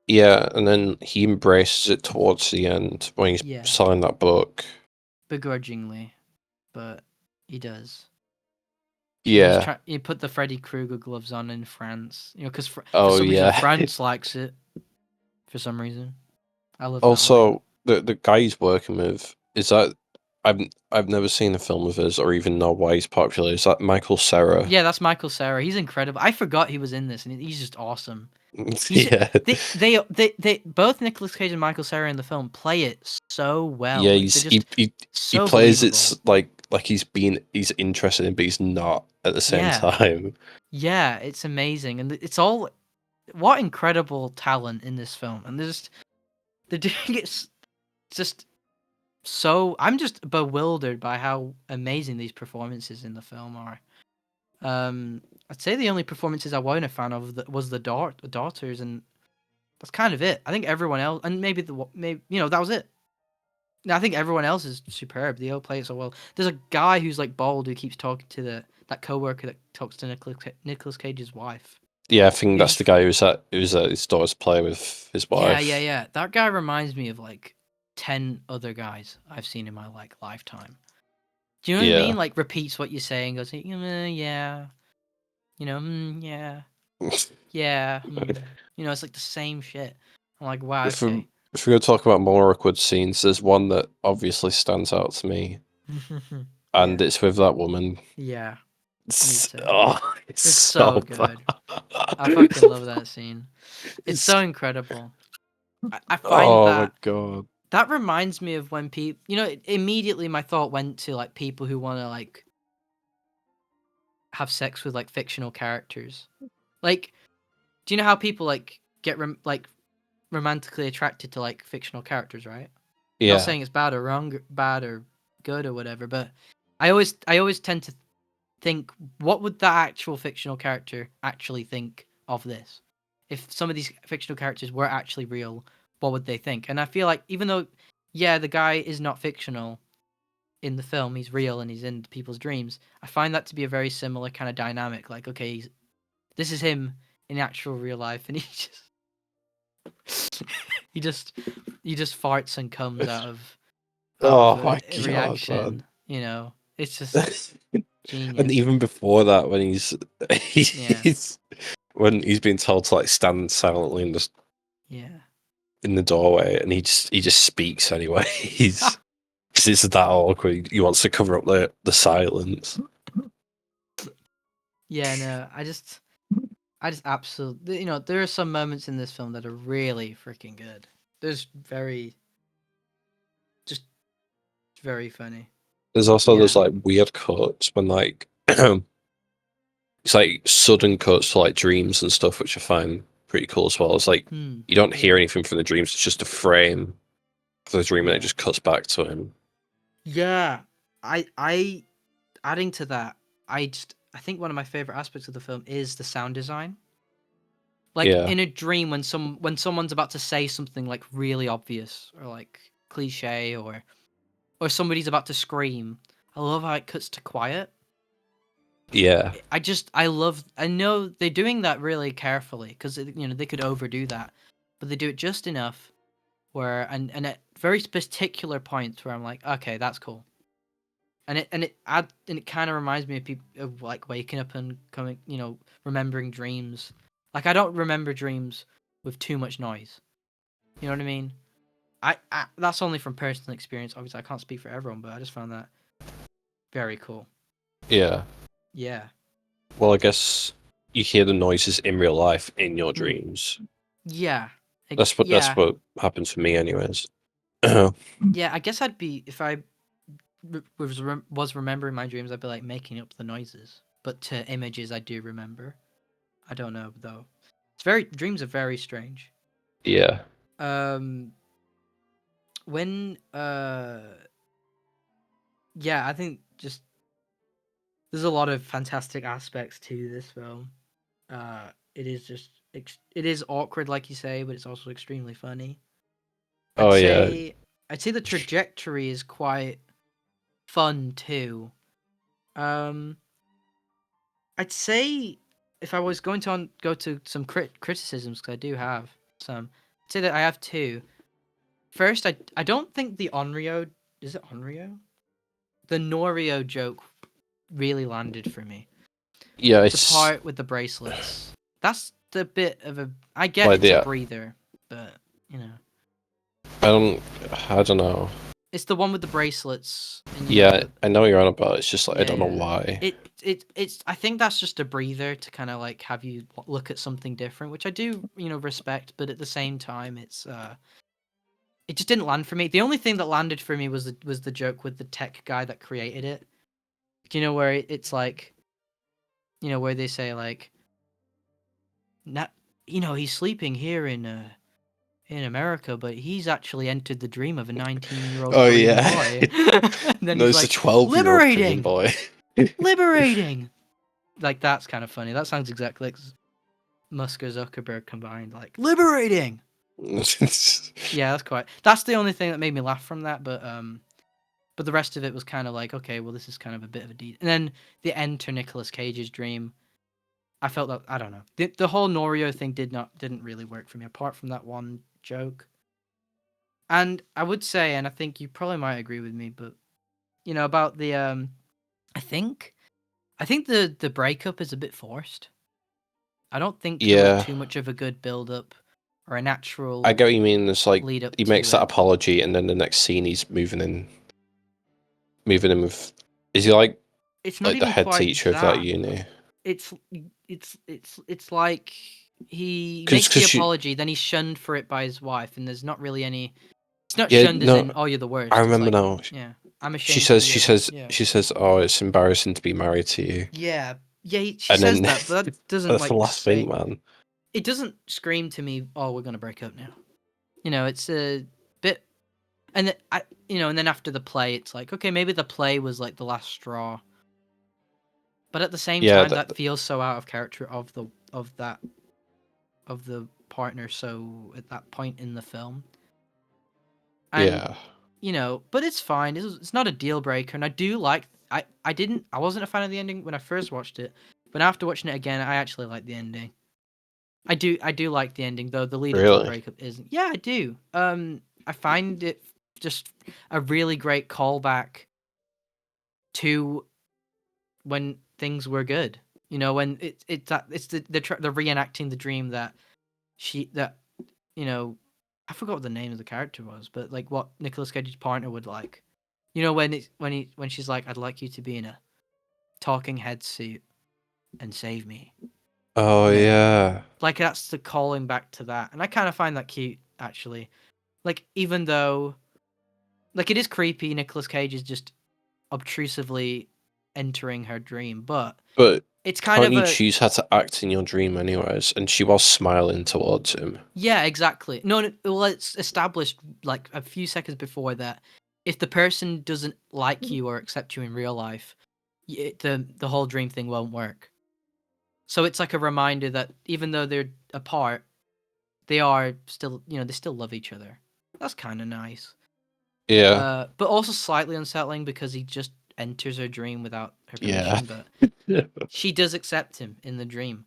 Yeah, and then he embraces it towards the end when he's selling that book. Begrudgingly, but he does. Yeah. He put the Freddy Krueger gloves on in France, because for some reason France likes it. For some reason, I love. Also, the guy he's working with, is that I've never seen a film of his or even know why he's popular. Is that Michael Cera? Yeah, that's Michael Cera. He's incredible. I forgot he was in this, and he's just awesome. They both Nicolas Cage and Michael Cera in the film play it so well. Yeah, he plays it like he's interested in, but he's not at the same time. Yeah, it's amazing, and it's all what incredible talent in this film, and they're doing it just so. I'm just bewildered by how amazing these performances in the film are. I'd say the only performances I wasn't a fan of was the daughters, and that's kind of it. I think everyone else, and maybe that was it. I think everyone else is superb. They all play it so well. There's a guy who's like bald who keeps talking to that coworker that talks to Nicolas Cage's wife. Yeah, I think that's the guy who's at his daughter's play with his wife. Yeah. That guy reminds me of like 10 other guys I've seen in my lifetime. Do you know what I mean? Like repeats what you're saying, goes, yeah. Yeah. Yeah. It's like the same shit. I'm like, wow, okay. If we're going to talk about more awkward scenes, there's one that obviously stands out to me. And it's with that woman. Yeah. It's so good. I fucking love that scene. It's so incredible. I find that. My God. That reminds me of when people, immediately my thought went to like people who want to like have sex with like fictional characters. Like, do you know how people like get romantically attracted to like fictional characters, right? Yeah. Not saying it's bad or wrong, bad or good or whatever, but I always tend to think, what would that actual fictional character actually think of this? If some of these fictional characters were actually real, what would they think? And I feel like even though, the guy is not fictional in the film, he's real and he's in people's dreams, I find that to be a very similar kind of dynamic. Like, okay, this is him in actual real life, and he just farts and comes out of my reaction. God, it's just genius. And even before that, when he's when he's been told to like stand silently in the doorway, and he just speaks anyway. Because it's that awkward. He wants to cover up the silence. Yeah, no, I just absolutely, there are some moments in this film that are really freaking good. There's very funny. There's also those like weird cuts when like it's like sudden cuts to like dreams and stuff, which I find pretty cool as well. It's like you don't hear anything from the dreams; it's just a frame of the dream, and it just cuts back to him. Yeah, I adding to that, I think one of my favorite aspects of the film is the sound design. Like Yeah. in a dream, when someone's about to say something like really obvious or like cliche, or somebody's about to scream, I love how it cuts to quiet. Yeah. I know they're doing that really carefully, because they could overdo that, but they do it just enough where, and at very particular points where I'm like, okay, that's cool. And it kind of reminds me of people, of like waking up and coming, remembering dreams. Like, I don't remember dreams with too much noise. You know what I mean? I that's only from personal experience. Obviously, I can't speak for everyone, but I just found that very cool. Yeah. Yeah. Well, I guess you hear the noises in real life in your Mm. dreams. Yeah. That's Yeah. what happens for me, anyways. Yeah. I guess I'd be, if I was remembering my dreams, I'd be like making up the noises. But to images, I do remember. I don't know though. Dreams are very strange. Yeah. When yeah, I think just there's a lot of fantastic aspects to this film. It is just it is awkward, like you say, but it's also extremely funny. Oh yeah. I'd say the trajectory is quite fun too. Um, I'd say if I was going to go to some criticisms, because I do have some, I'd say that I have two. First, I don't think the Onryo, is it Onryo? The Norio joke really landed for me. Yeah, The it's part with the bracelets. That's the bit of a. I get like it's a breather, but you know, I don't know. it's the one with the bracelets. And, Yeah, I know what you're on about. It's just like I don't know yeah. why. It's. I think that's just a breather to kind of like have you look at something different, which I do respect, but at the same time, it just didn't land for me. The only thing that landed for me was the joke with the tech guy that created it. Do you know where it's like, where they say like, not, he's sleeping here in America, but he's actually entered the dream of a 19-year-old Oh Korean yeah. boy. And then No, he's it's a like, 12-year-old Korean liberating, boy. liberating. Like, that's kind of funny. That sounds exactly like Musk or Zuckerberg combined. Like, liberating. Yeah, that's the only thing that made me laugh from that. But the rest of it was kind of like, okay, well, this is kind of a bit of a deed. And then the end to Nicolas Cage's dream, I felt that, I don't know, the whole Norio thing didn't really work for me, apart from that one joke. And I would say, and I think you probably might agree with me, but about the I think the breakup is a bit forced. I don't think there was Yeah. too much of a good build up or a natural I get what you mean. It's like lead up he to makes that it. apology, and then the next scene he's moving in with. Is he like It's not the even head quite teacher of that that. uni? It's it's like he Because makes the she, apology, then he's shunned for it by his wife, and there's not really any. It's not yeah, shunned as no, in, oh, you're the I worst. It's remember like, now. yeah, I'm She ashamed to says, be your. Yeah. oh, it's embarrassing to be married to you. Yeah, yeah. She And says then that, but that doesn't that's the like last thing, say. man. It doesn't scream to me, oh, we're gonna break up now. It's a bit, and and then after the play, it's like, okay, maybe the play was like the last straw. But at the same Yeah, time, that feels so out of character of the partner. So at that point in the film, and yeah, but it's fine. It's not a deal breaker, and I do like. I wasn't a fan of the ending when I first watched it, but after watching it again, I actually like the ending. I do like the ending, though the lead up to the really. breakup isn't. Yeah, I do. I find it just a really great callback to when things were good. When it's the reenacting the dream that that I forgot what the name of the character was, but like what Nicolas Cage's partner would like. When she's like, I'd like you to be in a talking head suit and save me. Oh yeah, Like, that's the calling back to that, and I kind of find that cute, actually. Like, even though, like, it is creepy, Nicolas Cage is just obtrusively entering her dream, but but it's kind can't of you a. choose how to act in your dream anyways? And she was smiling towards him. Yeah, exactly. No, well, it's established like a few seconds before that if the person doesn't like you or accept you in real life, the whole dream thing won't work. So it's like a reminder that even though they're apart, they are still, they still love each other. That's kind of nice. Yeah. But also slightly unsettling because he just enters her dream without her Yeah. permission, but she does accept him in the dream.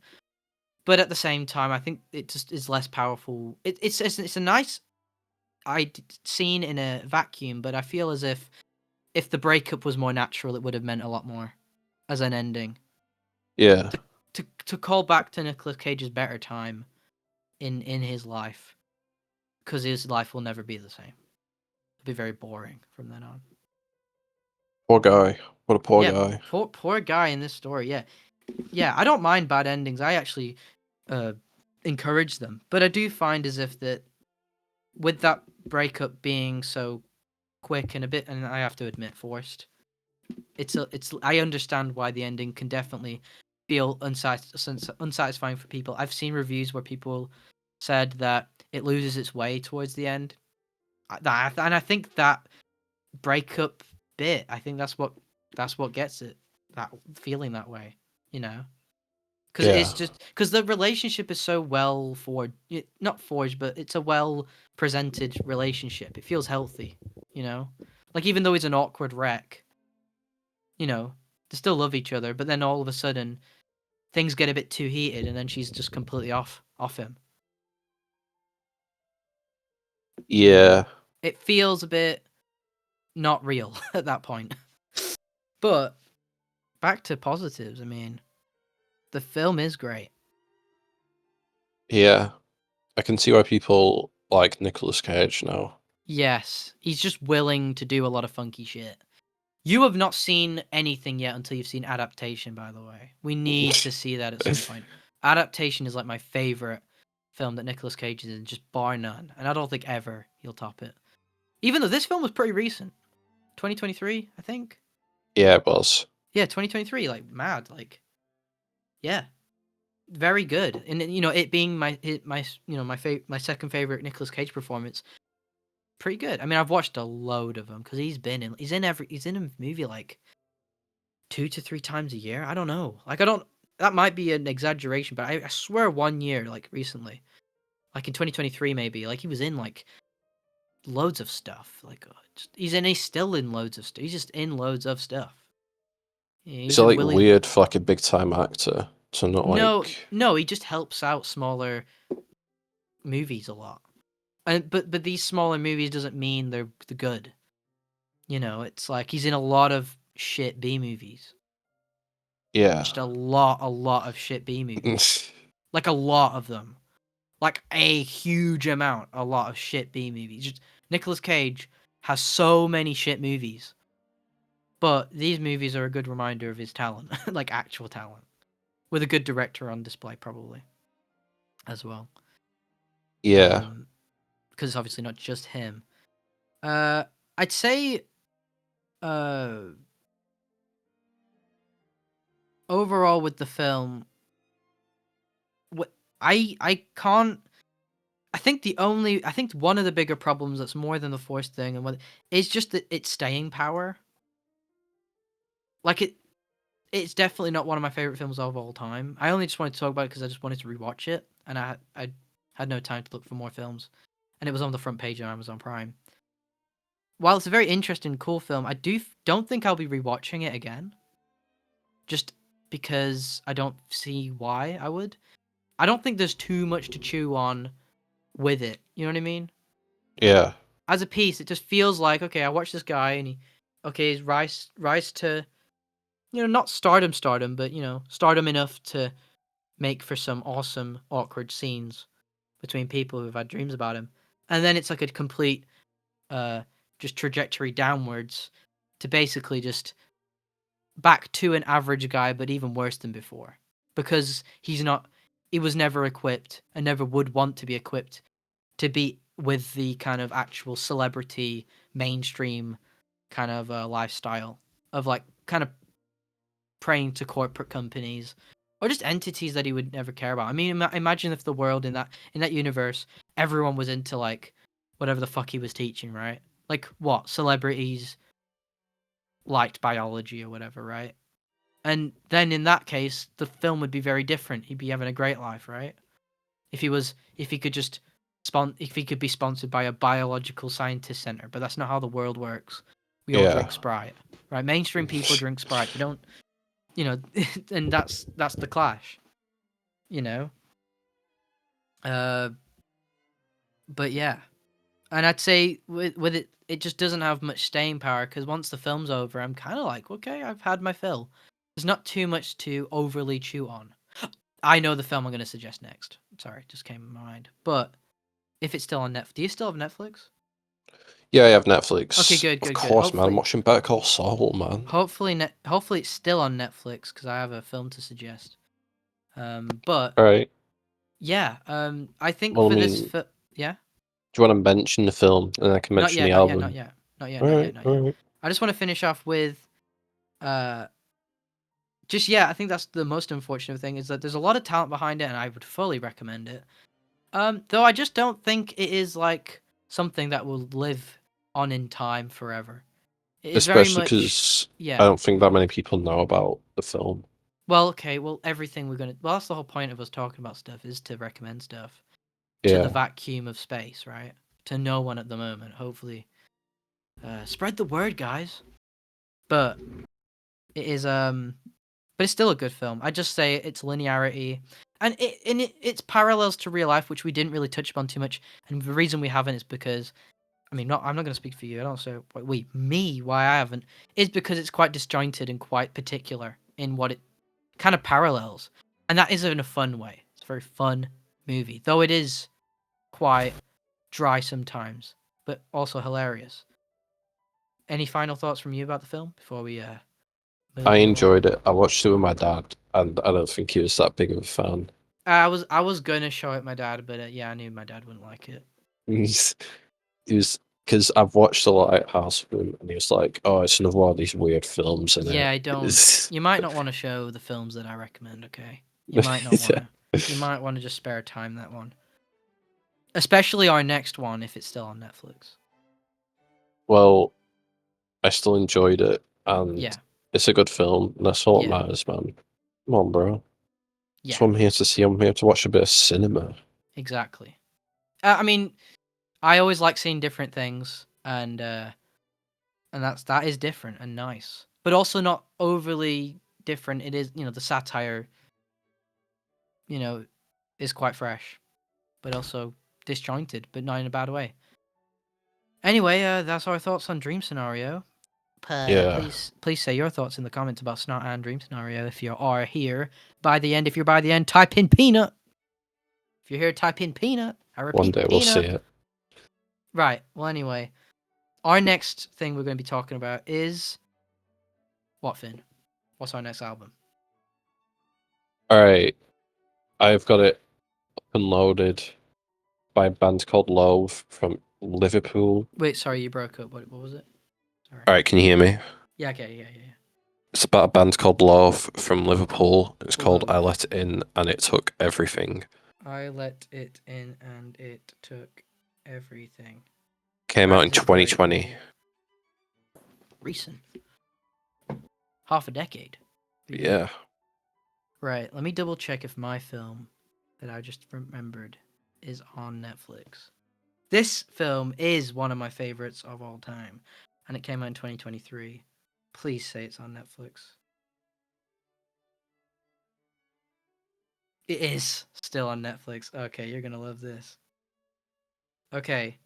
But at the same time, I think it just is less powerful. It's a nice scene in a vacuum, but I feel as if the breakup was more natural, it would have meant a lot more as an ending. Yeah. To call back to Nicolas Cage's better time in his life, because his life will never be the same. It'll be very boring from then on. Poor guy. What a poor Yeah, guy. poor guy in this story. Yeah. I don't mind bad endings. I actually encourage them, but I do find as if that with that breakup being so quick and a bit, and I have to admit, forced. It's I understand why the ending can definitely feel unsatisfying for people. I've seen reviews where people said that it loses its way towards the end. And I think that breakup bit, I think that's what gets it, that feeling that way, you know. Because Yeah. it's just because the relationship is so well forged, not forged, but it's a well presented relationship. It feels healthy, you know. Like even though he's an awkward wreck, they still love each other. But then all of a sudden, things get a bit too heated, and then she's just completely off him. Yeah. It feels a bit not real at that point. But back to positives. I mean, the film is great. Yeah. I can see why people like Nicolas Cage now. Yes, he's just willing to do a lot of funky shit. You have not seen anything yet until you've seen Adaptation, by the way. We need to see that at some point. Adaptation is like my favorite film that Nicolas Cage is in, just bar none. And I don't think ever he'll top it. Even though this film was pretty recent. 2023, I think. Yeah, it was. Yeah, 2023, like mad, like yeah. Very good. And it being my my second favorite Nicolas Cage performance, pretty good. I mean, I've watched a load of them because he's in a movie like 2 to 3 times a year. I don't know. Like that might be an exaggeration, but I swear 1 year like recently, like in 2023 maybe, like he was in like loads of stuff. Like he's still in loads of stuff. He's just in loads of stuff. Yeah, Is he's it in like Willy. weird for like a big time actor to not No, like? no, he just helps out smaller movies a lot. And but these smaller movies doesn't mean they're the good. It's like he's in a lot of shit B movies. Yeah. Just a lot of shit B movies. Like a lot of them. Like a huge amount, a lot of shit B movies. Just Nicolas Cage has so many shit movies. But these movies are a good reminder of his talent, like actual talent. With a good director on display probably as well. Yeah. Because it's obviously not just him. I'd say overall with the film, what I can't. I think one of the bigger problems that's more than the forced thing and what is just that its staying power. Like it's definitely not one of my favorite films of all time. I only just wanted to talk about it because I just wanted to rewatch it, and I had no time to look for more films, and it was on the front page of Amazon Prime. While it's a very interesting, cool film, I don't think I'll be rewatching it again. Just because I don't see why I would. I don't think there's too much to chew on with it. You know what I mean? Yeah. As a piece, it just feels like okay, I watched this guy and he's rise to not stardom, but stardom enough to make for some awesome awkward scenes between people who've had dreams about him, and then it's like a complete uh just trajectory downwards to basically just back to an average guy, but even worse than before because he was never equipped and never would want to be equipped to be with the kind of actual celebrity mainstream kind of lifestyle of like kind of praying to corporate companies or just entities that he would never care about. I mean, imagine if the world in that universe, everyone was into like whatever the fuck he was teaching, right? Like what celebrities liked biology or whatever, right? And then in that case, the film would be very different. He'd be having a great life, right? If he could be sponsored by a biological scientist center, but that's not how the world works. We all drink Yeah. Sprite, right? Mainstream people drink Sprite. They don't, and that's the clash, you know. But yeah, and I'd say with it, it just doesn't have much staying power because once the film's over, I'm kind of like, okay, I've had my fill. There's not too much to overly chew on. I know the film I'm going to suggest next. Sorry, it just came in my mind. But if it's still on Netflix, do you still have Netflix? Yeah, I have Netflix. Okay, good, Of good, good. course, man. I'm watching Better Call Saul, man. Hopefully it's still on Netflix because I have a film to suggest. But All right. yeah, I think Well, I for this, mean, yeah, do you want to mention the film and I can not mention yet, the not yet, not album? yet, not yet, All not yet, right, not all yet. right. I just want to finish off with, uh, just yeah, I think that's the most unfortunate thing is that there's a lot of talent behind it, and I would fully recommend it. Though I just don't think it is like something that will live on in time forever. It is very Especially much, because I yeah. don't think that many people know about the film. Well, okay, well, everything well, that's the whole point of us talking about stuff is to recommend stuff to the Yeah. vacuum of space, right? To no one at the moment. Hopefully, spread the word, guys. But it is, but it's still a good film. I just say its linearity and its parallels to real life, which we didn't really touch upon too much. And the reason we haven't is because I mean, I'm not going to speak for you. I don't say why I haven't is because it's quite disjointed and quite particular in what it kind of parallels, and that is in a fun way. It's a very fun movie, though it is quite dry sometimes, but also hilarious. Any final thoughts from you about the film before we I move on? enjoyed it. I watched it with my dad, and I don't think he was that big of a fan. I was gonna show it my dad, but yeah, I knew my dad wouldn't like it. He's, he was because I've watched The Lighthouse with him, and he was like, "Oh, it's another one of these weird films," in Yeah, it. I don't. It's... You might not want to show the films that I recommend. Okay, you might not want to. You might want to just spare time that one, especially our next one if it's still on Netflix. Well, I still enjoyed it, and Yeah, it's a good film, and that's all that yeah, matters, man. Come on, bro. That's yeah. what I'm here to see. I'm here to watch a bit of cinema. Exactly. I mean, I always like seeing different things, and that is different and nice, but also not overly different. It is, the satire, you know, is quite fresh, but also disjointed, but not in a bad way. Anyway, that's our thoughts on Dream Scenario. Yeah, Please say your thoughts in the comments about Snot and Dream Scenario if you are here by the end. If you're by the end, type in peanut. If you're here, type in peanut. I one repeat, day we'll see peanut. it. Right. Well, anyway, our next thing we're going to be talking about is what, Finn? What's our next album? All right, I've got it up and loaded by a band called Love from Liverpool. Wait, sorry, you broke up. What was it? Sorry. All right, can you hear me? Yeah. Okay. Yeah. It's about a band called Love from Liverpool. It's called I Love. Let It In, and it took everything. I let it in, and it took everything. Came That out in is a very 2020. recent, half a decade. Even. Yeah. Right. Let me double check if my film that I just remembered is on Netflix. This film is one of my favorites of all time, and it came out in 2023. Please say it's on Netflix. It is still on Netflix. Okay, you're gonna love this. Okay,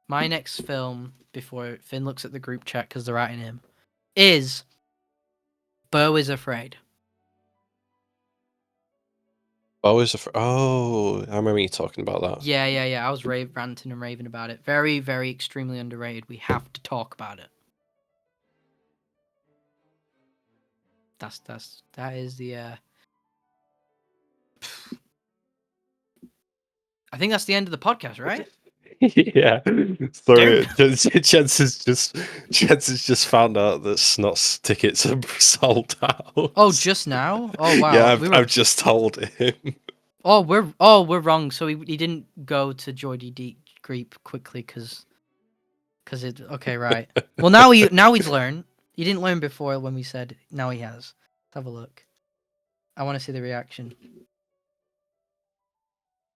my next film before Finn looks at the group chat because they're at him is Beau is Afraid. Oh, I remember you talking about that. Yeah. I was ranting and raving about it. Very, very extremely underrated. We have to talk about it. That is the. I think that's the end of the podcast, right? Yeah. Sorry, Dude. Jens has just found out that Snot's tickets are sold out. Oh, just now? Oh wow, Yeah, we I've were. just told him. We're wrong. So he didn't go to Geordie Deep Creep quickly because it. Okay, right. Well, now he's learned. He didn't learn before when we said now he has. have a look. I want to see the reaction.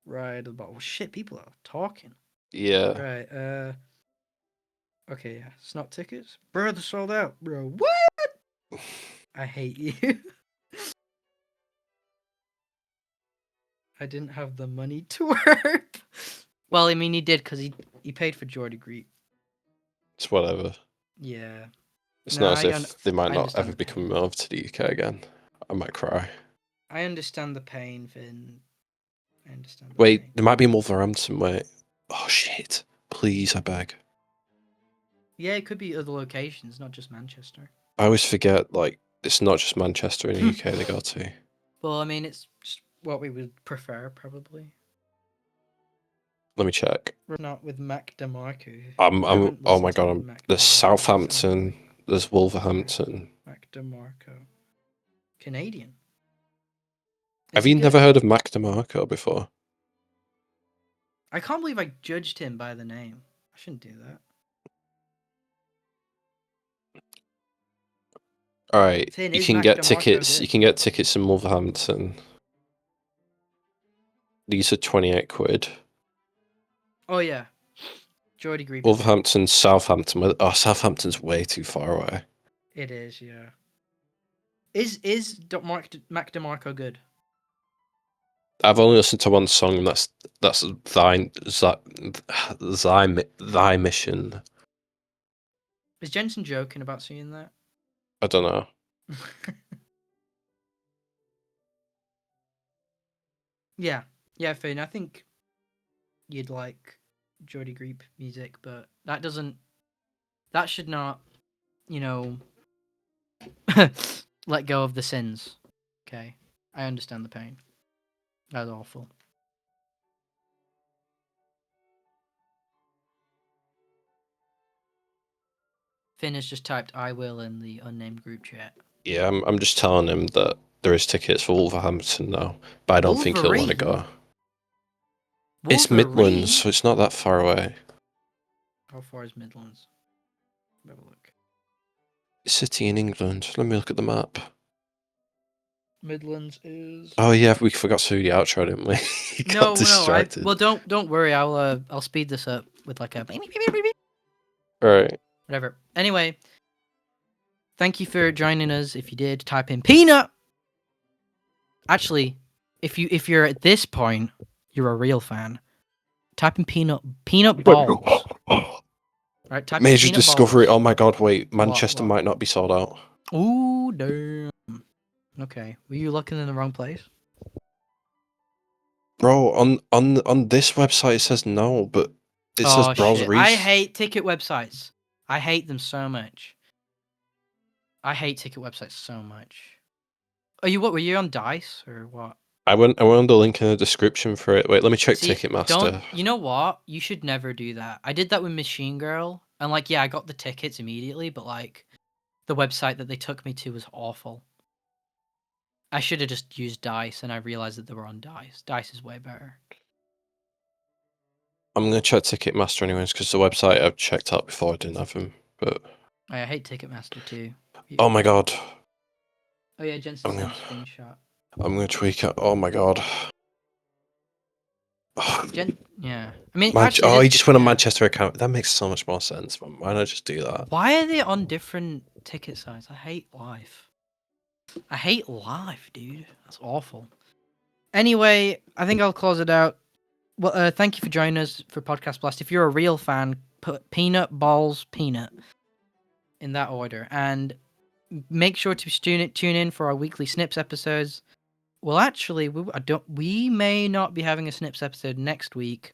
Right. Oh shit! People are talking. Yeah. Right. Okay. Yeah. Snot tickets. Bro, they're sold out. Bro, what? I hate you. I didn't have the money to work. Well, I mean, he did because he paid for Jordy Greet. It's whatever. Yeah. It's No, not as if they might I not understand ever the be pain. coming over to the UK again. I might cry. I understand the pain, Finn. I understand the Wait, pain. there might be in Wolverhampton. Wait. Oh shit! Please, I beg. Yeah, it could be other locations, not just Manchester. I always forget. Like, it's not just Manchester in the UK they go to. Well, I mean, it's just what we would prefer, probably. Let me check. We're not with Mac DeMarco. Oh my god! There's Southampton. There's Wolverhampton. Mac DeMarco. Canadian. Have you never heard of Mac DeMarco before? I can't believe I judged him by the name. I shouldn't do that. All right, Finn, you is can Mac get DeMarco tickets. good? You can get tickets in Wolverhampton. These are 28 quid. Oh yeah, Jordy Greep. Wolverhampton, Southampton. Oh, Southampton's way too far away. It is, yeah. Is Mac DeMarco good? I've only listened to one song, and that's thy mission. Is Jensen joking about seeing that? I don't know. Yeah, Finn. I think you'd like Jordy Greep music, but that should not, you know, let go of the sins. Okay, I understand the pain. That's awful. Finn has just typed "I will" in the unnamed group chat. Yeah, I'm just telling him that there is tickets for Wolverhampton now, but I don't think he'll want to go. It's Midlands, so it's not that far away. How far is Midlands? Have a look. City in England. Let me look at the map. Midlands is. Oh yeah, we forgot to do the outro, didn't we? Got distracted. Well, don't worry. I'll speed this up with like a. All right. Whatever. Anyway, thank you for joining us. If you did, type in peanut. Actually, if you're at this point, you're a real fan. Type in peanut balls. Right, type Major in peanut discovery. balls. Oh my god! Wait, Manchester What? might not be sold out. Ooh, damn. Okay, were you looking in the wrong place? Bro, on this website it says no, but it says browse shit. I hate ticket websites. I hate them so much. I hate ticket websites so much. Were you on Dice or what? I went on the link in the description for it. Wait, let me check Ticketmaster. You know what? You should never do that. I did that with Machine Girl, and like, yeah, I got the tickets immediately, but like, the website that they took me to was awful. I should have just used Dice, and I realized that they were on Dice. Dice is way better. I'm gonna check Ticketmaster anyways, because the website I've checked out before I didn't have them. But I hate Ticketmaster too. oh my god. Oh yeah, Jensen sent a screenshot. I'm gonna tweak it. Oh my god. Yeah. I mean, he just went on Manchester account. That makes so much more sense. Man. Why not just do that? Why are they on different ticket sites? I hate life. I hate life, dude. That's awful. Anyway, I think I'll close it out. Well, thank you for joining us for Podcast Blast. If you're a real fan, put peanut balls peanut in that order, and make sure to tune in for our weekly Snips episodes. Well, actually, we may not be having a Snips episode next week.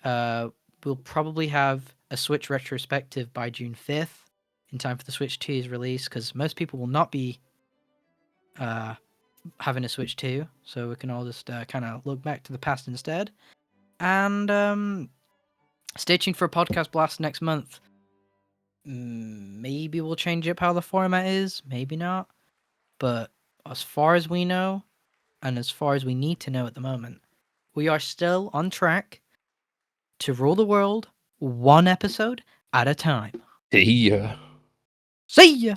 We'll probably have a Switch retrospective by June 5th, in time for the Switch 2's release, because most people will not be having a Switch 2, so we can all just kind of look back to the past instead. And stay tuned for a Podcast Blast next month. Maybe we'll change up how the format is, maybe not. But as far as we know, and as far as we need to know at the moment, we are still on track to rule the world one episode at a time. Yeah. See ya!